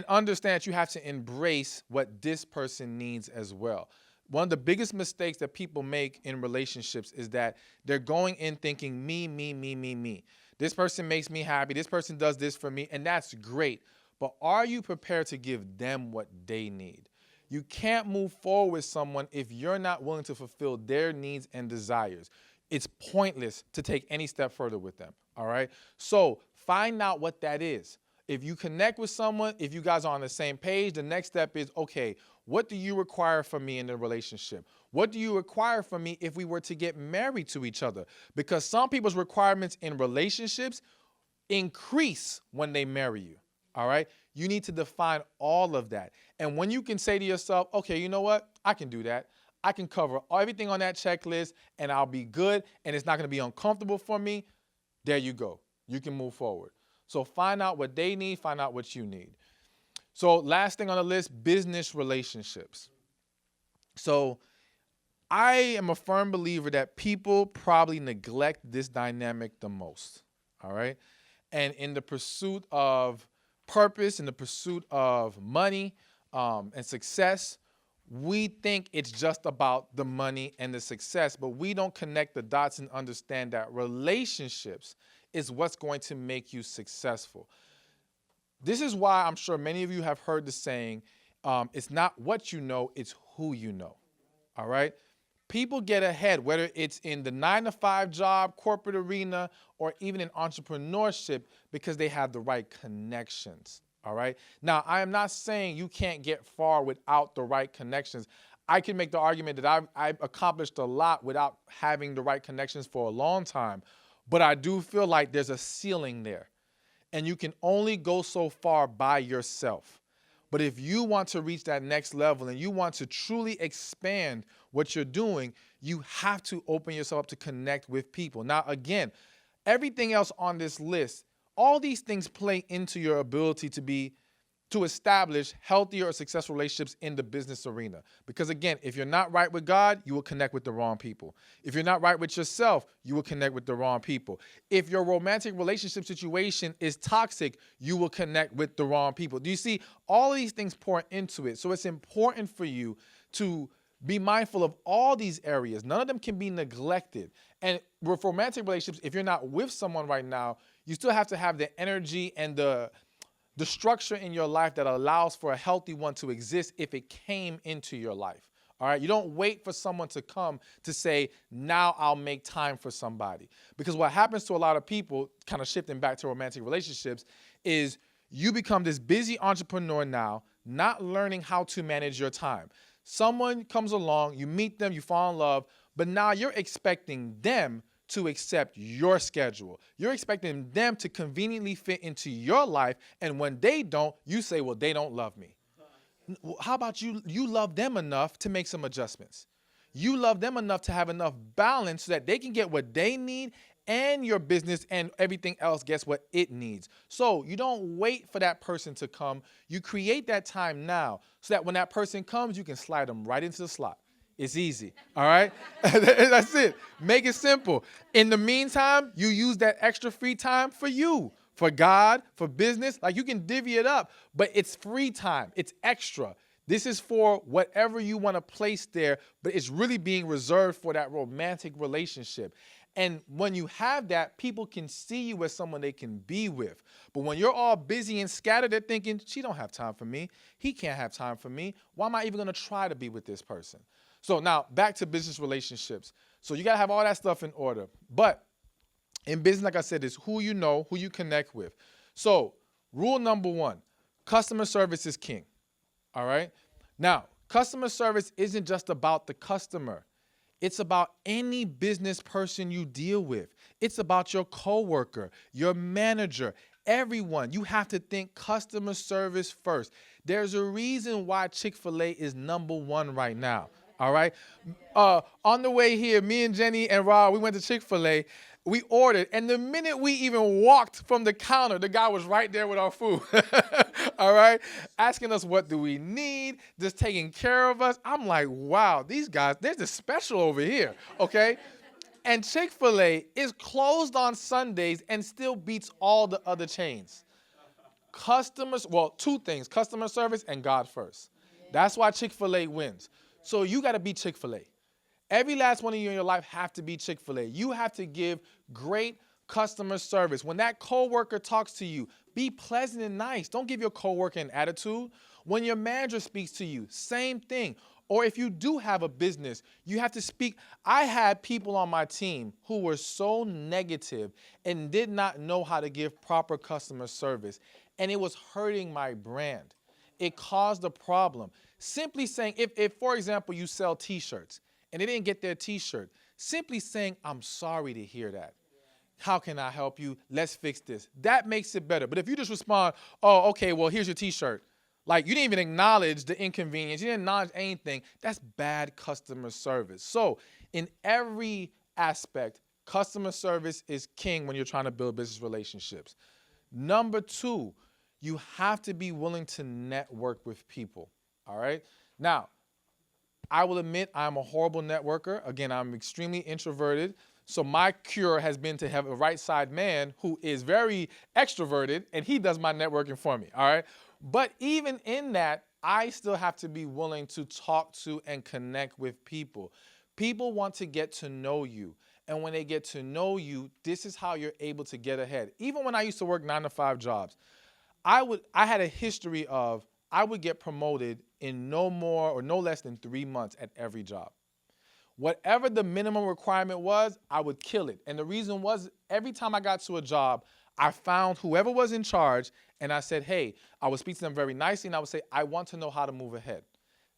[SPEAKER 1] understand that you have to embrace what this person needs as well. One of the biggest mistakes that people make in relationships is that they're going in thinking me, me, me, me, me. This person makes me happy. This person does this for me. And that's great. But are you prepared to give them what they need? You can't move forward with someone if you're not willing to fulfill their needs and desires. It's pointless to take any step further with them. All right. So find out what that is. If you connect with someone, if you guys are on the same page, the next step is, okay, what do you require from me in the relationship? What do you require from me if we were to get married to each other? Because some people's requirements in relationships increase when they marry you. All right. You need to define all of that. And when you can say to yourself, okay, you know what? I can do that. I can cover everything on that checklist and I'll be good and it's not going to be uncomfortable for me. There you go. You can move forward. So find out what they need, find out what you need. So last thing on the list, business relationships. So I am a firm believer that people probably neglect this dynamic the most. All right. And in the pursuit of purpose, in the pursuit of money and success, we think it's just about the money and the success, but we don't connect the dots and understand that relationships is what's going to make you successful. This is why I'm sure many of you have heard the saying, it's not what you know, it's who you know. All right? People get ahead, whether it's in the 9-to-5 job, corporate arena, or even in entrepreneurship, because they have the right connections. All right. Now, I am not saying you can't get far without the right connections. I can make the argument that I've accomplished a lot without having the right connections for a long time. But I do feel like there's a ceiling there. And you can only go so far by yourself. But if you want to reach that next level and you want to truly expand what you're doing, you have to open yourself up to connect with people. Now, again, everything else on this list, all these things play into your ability to establish healthier or successful relationships in the business arena. Because again, if you're not right with God, you will connect with the wrong people. If you're not right with yourself, you will connect with the wrong people. If your romantic relationship situation is toxic, you will connect with the wrong people. Do you see? All of these things pour into it. So it's important for you to be mindful of all these areas. None of them can be neglected. And with romantic relationships, if you're not with someone right now, you still have to have the energy and the structure in your life that allows for a healthy one to exist if it came into your life. All right. You don't wait for someone to come to say, now I'll make time for somebody. Because what happens to a lot of people, kind of shifting back to romantic relationships, is you become this busy entrepreneur now, not learning how to manage your time. Someone comes along, you meet them, you fall in love, but now you're expecting them to accept your schedule. You're expecting them to conveniently fit into your life, and when they don't, you say, well, they don't love me. How about you love them enough to make some adjustments? You love them enough to have enough balance so that they can get what they need and your business and everything else gets what it needs. So you don't wait for that person to come. You create that time now so that when that person comes, you can slide them right into the slot. It's easy, all right? That's it. Make it simple. In the meantime, you use that extra free time for you, For God, for business, like you can divvy it up, but it's free time. It's extra. This is for whatever you want to place there, but it's really being reserved for that romantic relationship. And when you have that, people can see you as someone they can be with. But when you're all busy and scattered, they're thinking, she don't have time for me. He can't have time for me. Why am I even going to try to be with this person? So now back to business relationships. So you got to have all that stuff in order. But in business, like I said, is who you know, who you connect with. So rule number 1, customer service is king. All right. Now, customer service isn't just about the customer. It's about any business person you deal with. It's about your coworker, your manager, everyone. You have to think customer service first. There's a reason why Chick-fil-A is number 1 right now. All right. On the way here, me and Jenny and Rob, we went to Chick-fil-A. We ordered, and the minute we even walked from the counter, the guy was right there with our food. All right, asking us what do we need, just taking care of us. I'm like, wow, these guys, they're just special over here, okay? And Chick-fil-A is closed on Sundays and still beats all the other chains. Customers, well, 2 things, customer service and God first. That's why Chick-fil-A wins. So you got to be Chick-fil-A. Every last one of you in your life have to be Chick-fil-A. You have to give great customer service. When that coworker talks to you, be pleasant and nice. Don't give your coworker an attitude. When your manager speaks to you, same thing. Or if you do have a business, you have to speak. I had people on my team who were so negative and did not know how to give proper customer service, and it was hurting my brand. It caused a problem. Simply saying, if for example, you sell T-shirts, and they didn't get their T-shirt, simply saying, I'm sorry to hear that. How can I help you? Let's fix this. That makes it better. But if you just respond, oh, okay, well, here's your T-shirt. Like, you didn't even acknowledge the inconvenience. You didn't acknowledge anything. That's bad customer service. So in every aspect, customer service is king when you're trying to build business relationships. Number 2, you have to be willing to network with people, all right? Now, I will admit I'm a horrible networker. Again, I'm extremely introverted. So my cure has been to have a right side man who is very extroverted, and he does my networking for me, all right? But even in that, I still have to be willing to talk to and connect with people. People want to get to know you. And when they get to know you, this is how you're able to get ahead. Even when I used to work 9-to-5 jobs, I had a history of I would get promoted in no more or no less than 3 months at every job. Whatever the minimum requirement was, I would kill it. And the reason was every time I got to a job, I found whoever was in charge and I said, hey, I would speak to them very nicely and I would say, I want to know how to move ahead.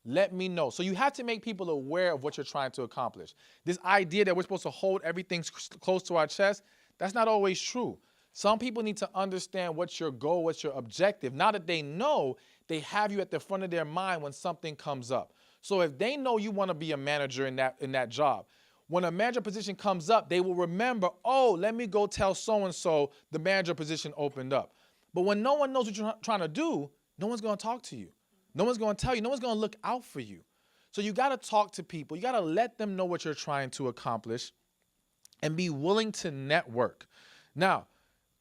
[SPEAKER 1] Let me know. So you have to make people aware of what you're trying to accomplish. This idea that we're supposed to hold everything close to our chest, that's not always true. Some people need to understand what's your goal, what's your objective. Now that they know, they have you at the front of their mind when something comes up. So if they know you want to be a manager in that job, when a manager position comes up, they will remember, oh, let me go tell so-and-so the manager position opened up. But when no one knows what you're trying to do, no one's going to talk to you. No one's going to tell you. No one's going to look out for you. So you got to talk to people. You got to let them know what you're trying to accomplish and be willing to network. Now,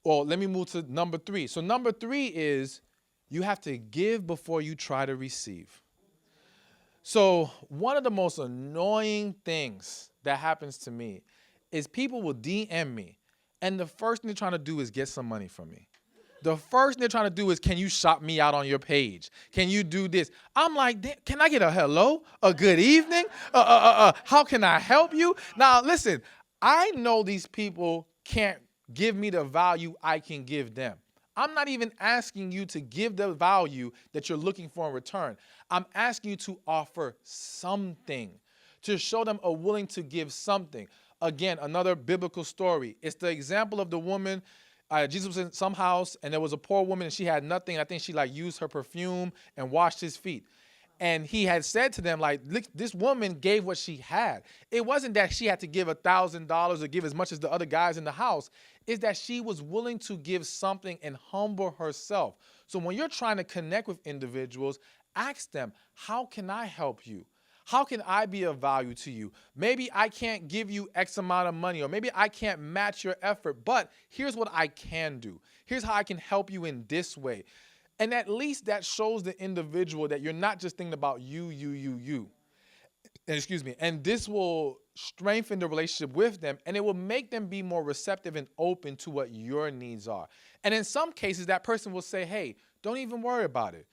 [SPEAKER 1] well, let me move to number 3. So number 3 is you have to give before you try to receive. So one of the most annoying things that happens to me is people will DM me, and the first thing they're trying to do is get some money from me. The first thing they're trying to do is, can you shop me out on your page? Can you do this? I'm like, can I get a hello? A good evening? How can I help you? Now, listen, I know these people can't give me the value I can give them. I'm not even asking you to give the value that you're looking for in return. I'm asking you to offer something, to show them a willing to give something. Again, another biblical story. It's the example of the woman. Jesus was in some house, and there was a poor woman, and she had nothing. I think she used her perfume and washed his feet. And he had said to them, look, this woman gave what she had. It wasn't that she had to give $1,000 or give as much as the other guys in the house. It's that she was willing to give something and humble herself. So when you're trying to connect with individuals, ask them, how can I help you? How can I be of value to you? Maybe I can't give you X amount of money, or maybe I can't match your effort, but here's what I can do. Here's how I can help you in this way. And at least that shows the individual that you're not just thinking about you. Excuse me. And this will strengthen the relationship with them, and it will make them be more receptive and open to what your needs are. And in some cases, that person will say, hey, don't even worry about it.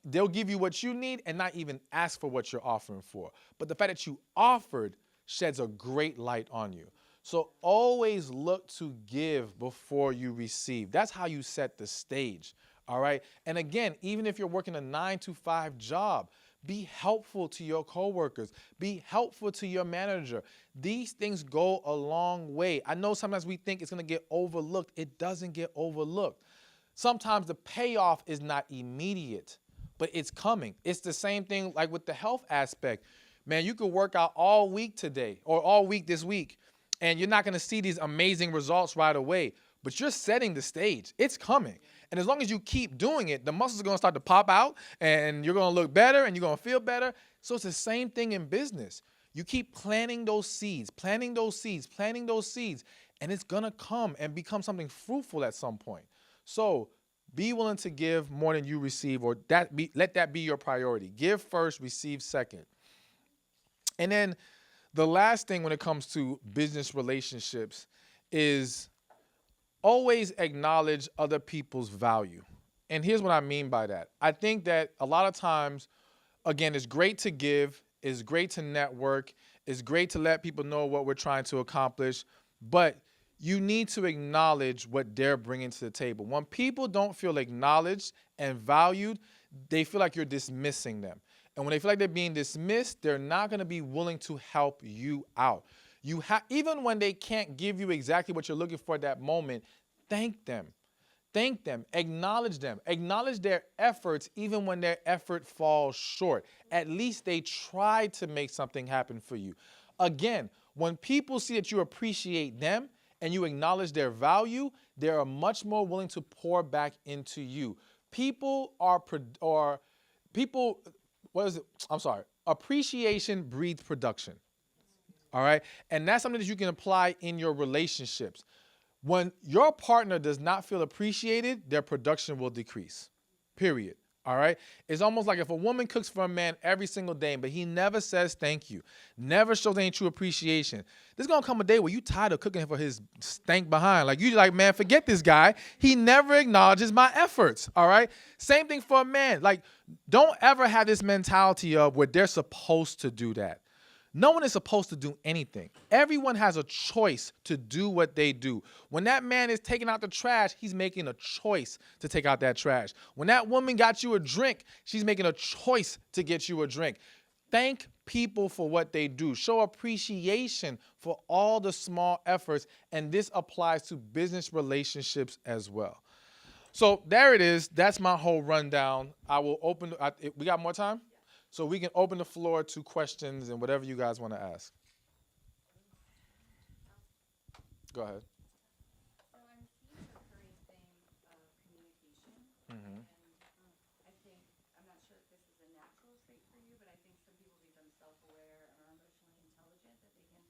[SPEAKER 1] They'll give you what you need and not even ask for what you're offering for. But the fact that you offered sheds a great light on you. So always look to give before you receive. That's how you set the stage, all right? And again, even if you're working a 9-to-5 job, be helpful to your coworkers. Be helpful to your manager. These things go a long way. I know sometimes we think it's going to get overlooked. It doesn't get overlooked. Sometimes the payoff is not immediate, but it's coming. It's the same thing like with the health aspect. Man, you could work out all week today or all week this week, and you're not going to see these amazing results right away, but you're setting the stage. It's coming. And as long as you keep doing it, the muscles are going to start to pop out, and you're going to look better, and you're going to feel better. So it's the same thing in business. You keep planting those seeds, planting those seeds, planting those seeds, and it's going to come and become something fruitful at some point. So be willing to give more than you receive, or let that be your priority. Give first, receive second. And then the last thing when it comes to business relationships is always acknowledge other people's value. And here's what I mean by that. I think that a lot of times, again, it's great to give, it's great to network, it's great to let people know what we're trying to accomplish, but you need to acknowledge what they're bringing to the table. When people don't feel acknowledged and valued, they feel like you're dismissing them. And when they feel like they're being dismissed, they're not going to be willing to help you out. Even when they can't give you exactly what you're looking for at that moment, thank them. Thank them. Acknowledge them. Acknowledge their efforts even when their effort falls short. At least they tried to make something happen for you. Again, when people see that you appreciate them and you acknowledge their value, they are much more willing to pour back into you. Appreciation breeds production. All right. And that's something that you can apply in your relationships. When your partner does not feel appreciated, their production will decrease. Period. All right. It's almost like if a woman cooks for a man every single day, but he never says thank you, never shows any true appreciation. There's going to come a day where you tired of cooking for his stank behind. Like, you like, man, forget this guy. He never acknowledges my efforts. All right. Same thing for a man. Like, don't ever have this mentality of where they're supposed to do that. No one is supposed to do anything. Everyone has a choice to do what they do. When that man is taking out the trash, he's making a choice to take out that trash. When that woman got you a drink, she's making a choice to get you a drink. Thank people for what they do. Show appreciation for all the small efforts, and this applies to business relationships as well. So there it is. That's my whole rundown. I will open. We got more time? So we can open the floor to questions and whatever you guys want to ask. Go ahead.
[SPEAKER 2] So I'm seeing a recurring theme of communication,
[SPEAKER 1] Mm-hmm.
[SPEAKER 2] and I think, I'm not sure if this is a natural trait for you, but I think some people become self-aware and are emotionally intelligent, that they can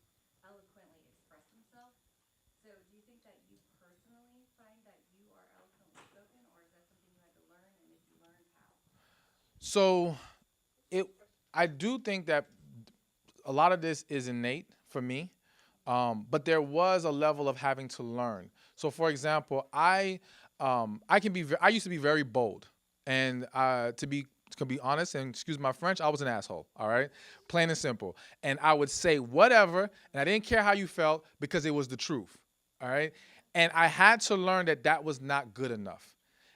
[SPEAKER 2] eloquently express themselves. So do you think that you personally find that you are eloquently spoken, or is that something you had to learn, and if you learned, how?
[SPEAKER 1] So I do think that a lot of this is innate for me, but there was a level of having to learn. So, for example, I used to be very bold, and to be honest, and excuse my French, I was an asshole. All right, plain and simple. And I would say whatever, and I didn't care how you felt because it was the truth. All right, and I had to learn that that was not good enough.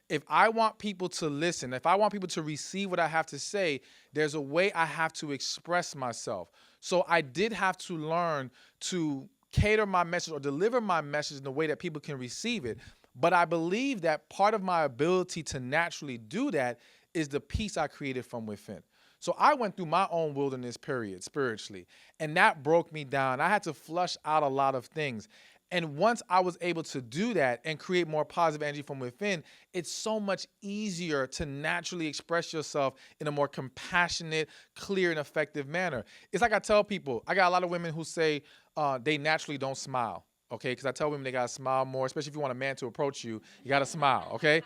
[SPEAKER 1] If I want people to listen, if I want people to receive what I have to say, there's a way I have to express myself. So I did have to learn to cater my message or deliver my message in a way that people can receive it. But I believe that part of my ability to naturally do that is the peace I created from within. So I went through my own wilderness period spiritually, and that broke me down. I had to flush out a lot of things. And once I was able to do that and create more positive energy from within, it's so much easier to naturally express yourself in a more compassionate, clear, and effective manner. It's like I tell people, I got a lot of women who say they naturally don't smile, okay? Because I tell women they got to smile more, especially if you want a man to approach you, you got to smile, okay?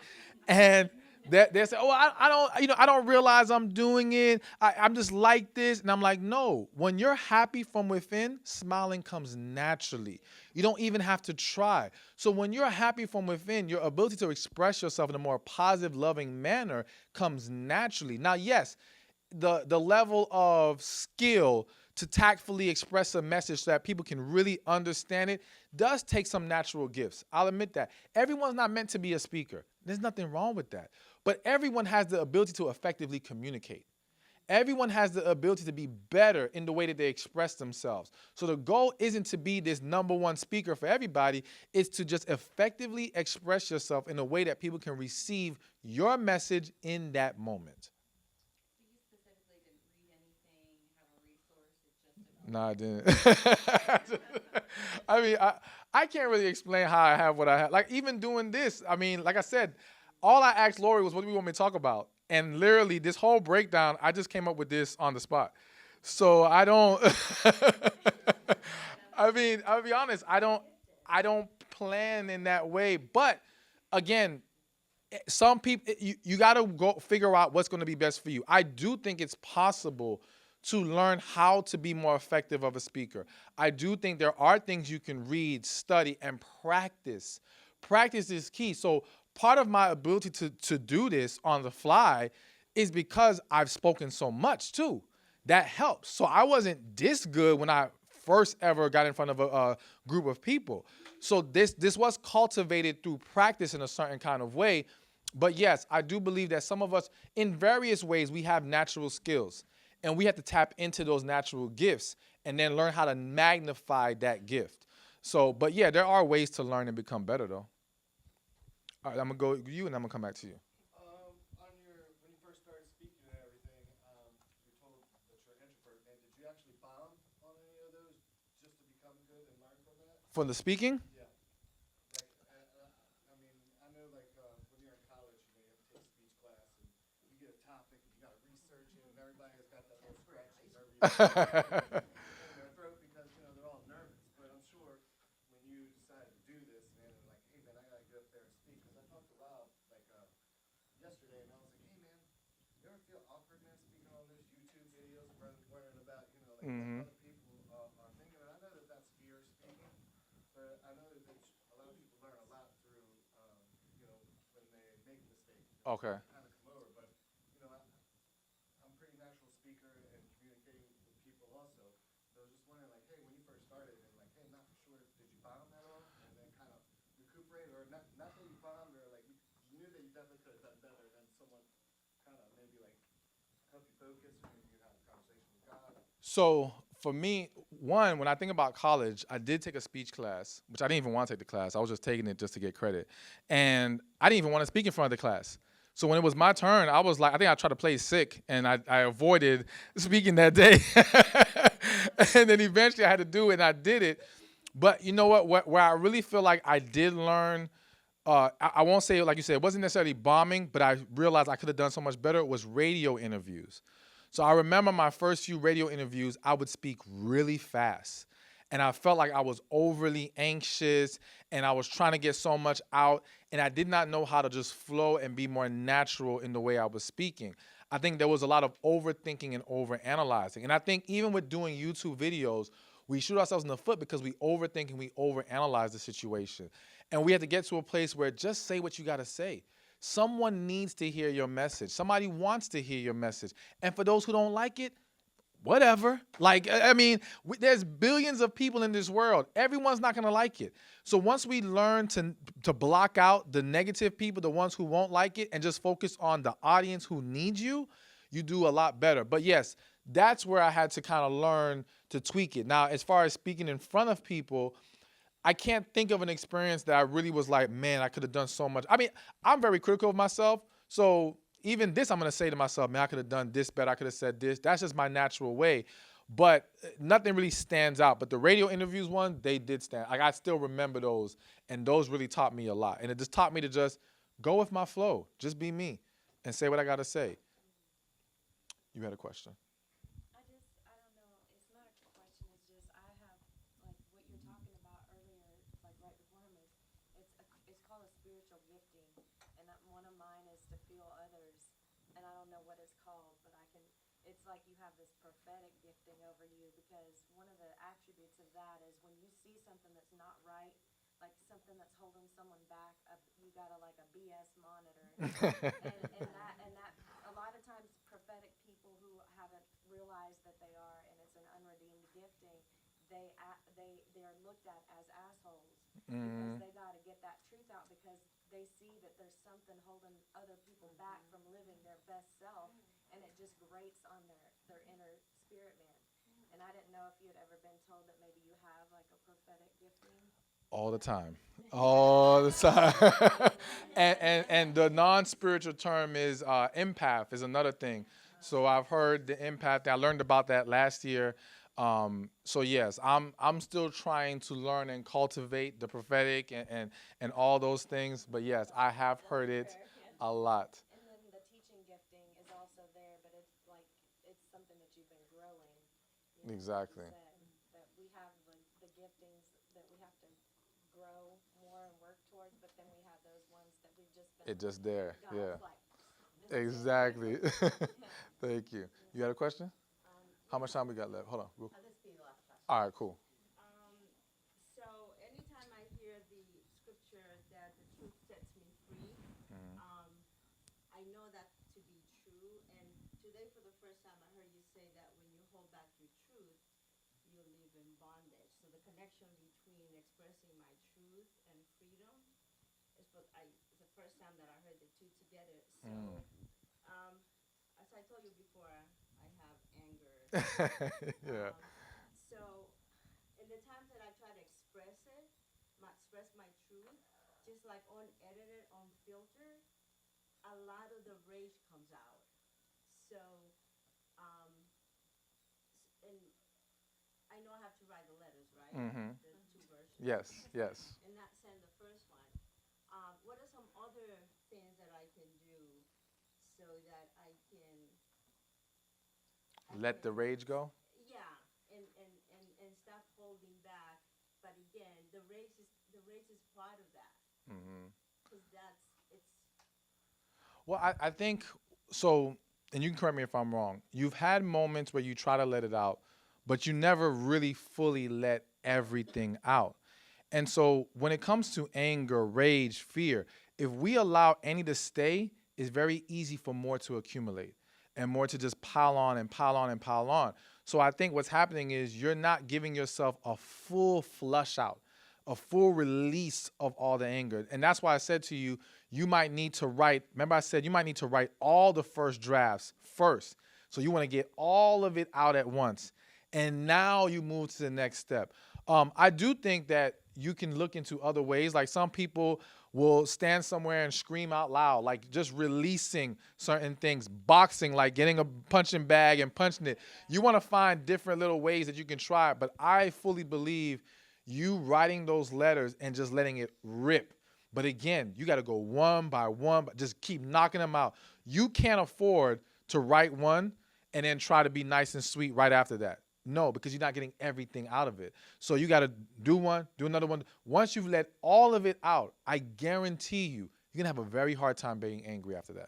[SPEAKER 1] And they say, oh, I don't, I don't realize I'm doing it. I'm just like this. And I'm like, no, when you're happy from within, smiling comes naturally. You don't even have to try. So when you're happy from within, your ability to express yourself in a more positive, loving manner comes naturally. Now, yes, the level of skill to tactfully express a message so that people can really understand it does take some natural gifts. I'll admit that. Everyone's not meant to be a speaker. There's nothing wrong with that. But everyone has the ability to effectively communicate. Everyone has the ability to be better in the way that they express themselves. So the goal isn't to be this number one speaker for everybody. It's to just effectively express yourself in a way that people can receive your message in that moment.
[SPEAKER 2] So you specifically didn't read anything, have a resource, it's just
[SPEAKER 1] No, I didn't. I mean, I can't really explain how I have what I have. Like, even doing this, I mean, like I said, all I asked Lori was, what do we want me to talk about? And literally, this whole breakdown, I just came up with this on the spot. So I don't, I mean, I'll be honest, I don't plan in that way. But again, some people, you got to go figure out what's going to be best for you. I do think it's possible to learn how to be more effective of a speaker. I do think there are things you can read, study, and practice. Practice is key. So part of my ability to do this on the fly is because I've spoken so much too. That helps. So I wasn't this good when I first ever got in front of a group of people. So this was cultivated through practice in a certain kind of way. But yes, I do believe that some of us, in various ways, we have natural skills. And we have to tap into those natural gifts and then learn how to magnify that gift. So, but yeah, there are ways to learn and become better, though. All right, I'm going to go with you, and I'm going to come back to you.
[SPEAKER 3] When you first started speaking and everything, you told that you're an introvert. Man, did you actually bomb on any of those just to become good and learn from that?
[SPEAKER 1] For the speaking?
[SPEAKER 3] Yeah. Like, I mean, I know like when you're in college, you have to take a speech class and you get a topic and you got to research it, and everybody has got that little scratch in their throat because they're all nervous. But I'm sure when you decided to do this, man, and like, hey man, I gotta get up there and speak. Because I talked to Rob like yesterday, and I was like, hey man, you ever feel awkward, man, speaking on those YouTube videos and learning about like
[SPEAKER 1] Mm-hmm.
[SPEAKER 3] what other people are thinking? And I know that that's fear speaking, but I know that a lot of people learn a lot through when they make mistakes.
[SPEAKER 1] Okay.
[SPEAKER 3] Kind of come over, but I'm a pretty natural speaker and communicating with people also. So I was just wondering, like, hey, when you first started, and like, hey, not for sure, did you bomb at all, and then kind of recuperate, or not that you bombed, or like you knew that you definitely could have done better, and someone kind of maybe like help you focus, or maybe you had a conversation with God.
[SPEAKER 1] So for me, one, when I think about college, I did take a speech class, which I didn't even want to take the class. I was just taking it just to get credit. And I didn't even want to speak in front of the class. So when it was my turn, I was like, I think I tried to play sick, and I avoided speaking that day. And then eventually I had to do it, and I did it. But you know what? Where I really feel like I did learn, I won't say, like you said, it wasn't necessarily bombing, but I realized I could have done so much better, was radio interviews. So I remember my first few radio interviews, I would speak really fast. And I felt like I was overly anxious, and I was trying to get so much out, and I did not know how to just flow and be more natural in the way I was speaking. I think there was a lot of overthinking and overanalyzing. And I think even with doing YouTube videos, we shoot ourselves in the foot because we overthink and we overanalyze the situation. And we have to get to a place where just say what you got to say. Someone needs to hear your message. Somebody wants to hear your message. And for those who don't like it, whatever. Like, I mean, there's billions of people in this world. Everyone's not going to like it. So once we learn to block out the negative people, the ones who won't like it, and just focus on the audience who needs you, you do a lot better. But yes, that's where I had to kind of learn to tweak it. Now, as far as speaking in front of people, I can't think of an experience that I really was like, man, I could have done so much. I mean, I'm very critical of myself. So even this, I'm going to say to myself, man, I could have done this better. I could have said this. That's just my natural way. but nothing really stands out. But the radio interviews one, they did stand. Like I still remember those, and those really taught me a lot. And it just taught me to just go with my flow, just be me, and say what I gotta say. You had a question.
[SPEAKER 4] I don't know, it's not a question, it's just, I have, like, what you're talking about earlier, like, right before him it's called a spiritual gifting, and one of mine is to feel others, and I don't know what it's called, but it's like you have this prophetic gifting over you, because one of the attributes of that is when you see something that's not right, like something that's holding someone back, you got like a BS monitor, and that a lot of times prophetic people who haven't realized that they are, and it's an unredeemed gifting, they're looked at as assholes because they got to get that truth out, because they see that there's something holding other people back from living their best self, and it just grates on their inner spirit man. And I didn't know if you had ever been told that maybe you have like a prophetic gifting.
[SPEAKER 1] All the time. All the time. and the non-spiritual term is empath is another thing. So I've heard the empath. I learned about that last year. So yes, I'm still trying to learn and cultivate the prophetic and all those things. But yes, I have heard it a lot.
[SPEAKER 4] And then the teaching gifting is also there, but it's like it's something that you've been growing.
[SPEAKER 1] Exactly.
[SPEAKER 4] Like you said, that we have the giftings that we have to grow more and work towards, but then we have those ones that we've just been.
[SPEAKER 1] It just there.
[SPEAKER 4] God's
[SPEAKER 1] Yeah.
[SPEAKER 4] like, this is it.
[SPEAKER 1] Exactly. Thank you. You got a question? How much time we got left? Hold on.
[SPEAKER 5] This be the last question.
[SPEAKER 1] All right, cool.
[SPEAKER 5] So anytime I hear the scripture that the truth sets me free, I know that to be true. And today, for the first time, I heard you say that when you hold back your truth, you live in bondage. So the connection between expressing my truth and freedom is it's the first time that I heard the two together. So, as I told you before, I have anger.
[SPEAKER 1] Yeah.
[SPEAKER 5] So, in the times that I try to express my truth, just like unedited, unfiltered, a lot of the rage comes out. So, and I know I have to write the letters, right? The two versions.
[SPEAKER 1] Yes, yes.
[SPEAKER 5] And not send the first one. What are some other things that I can do so that I can
[SPEAKER 1] Let the rage go?
[SPEAKER 5] Yeah, and stop holding back. But again, the race is part of that. Because it's.
[SPEAKER 1] Well, I think so, and you can correct me if I'm wrong. You've had moments where you try to let it out, but you never really fully let everything out. And so when it comes to anger, rage, fear, if we allow any to stay, it's very easy for more to accumulate and more to just pile on and pile on and pile on. So I think what's happening is you're not giving yourself a full flush out, a full release of all the anger. And that's why I said to you, you might need to write, remember I said you might need to write all the first drafts first. So you want to get all of it out at once. And now you move to the next step. I do think that you can look into other ways. Like some people will stand somewhere and scream out loud, like just releasing certain things, boxing, like getting a punching bag and punching it. You want to find different little ways that you can try it. But I fully believe you writing those letters and just letting it rip. But again, you got to go one by one, but just keep knocking them out. You can't afford to write one and then try to be nice and sweet right after that. No, because you're not getting everything out of it. So you got to do one, do another one. Once you've let all of it out, I guarantee you're going to have a very hard time being angry after that.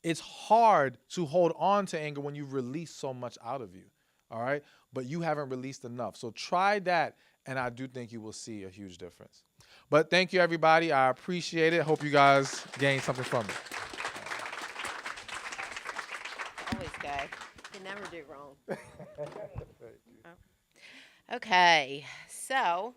[SPEAKER 1] It's hard to hold on to anger when you've released so much out of you, all right? But you haven't released enough. So try that, and I do think you will see a huge difference. But thank you, everybody. I appreciate it. Hope you guys gained something from it.
[SPEAKER 6] Always guy. You never do wrong. Okay, so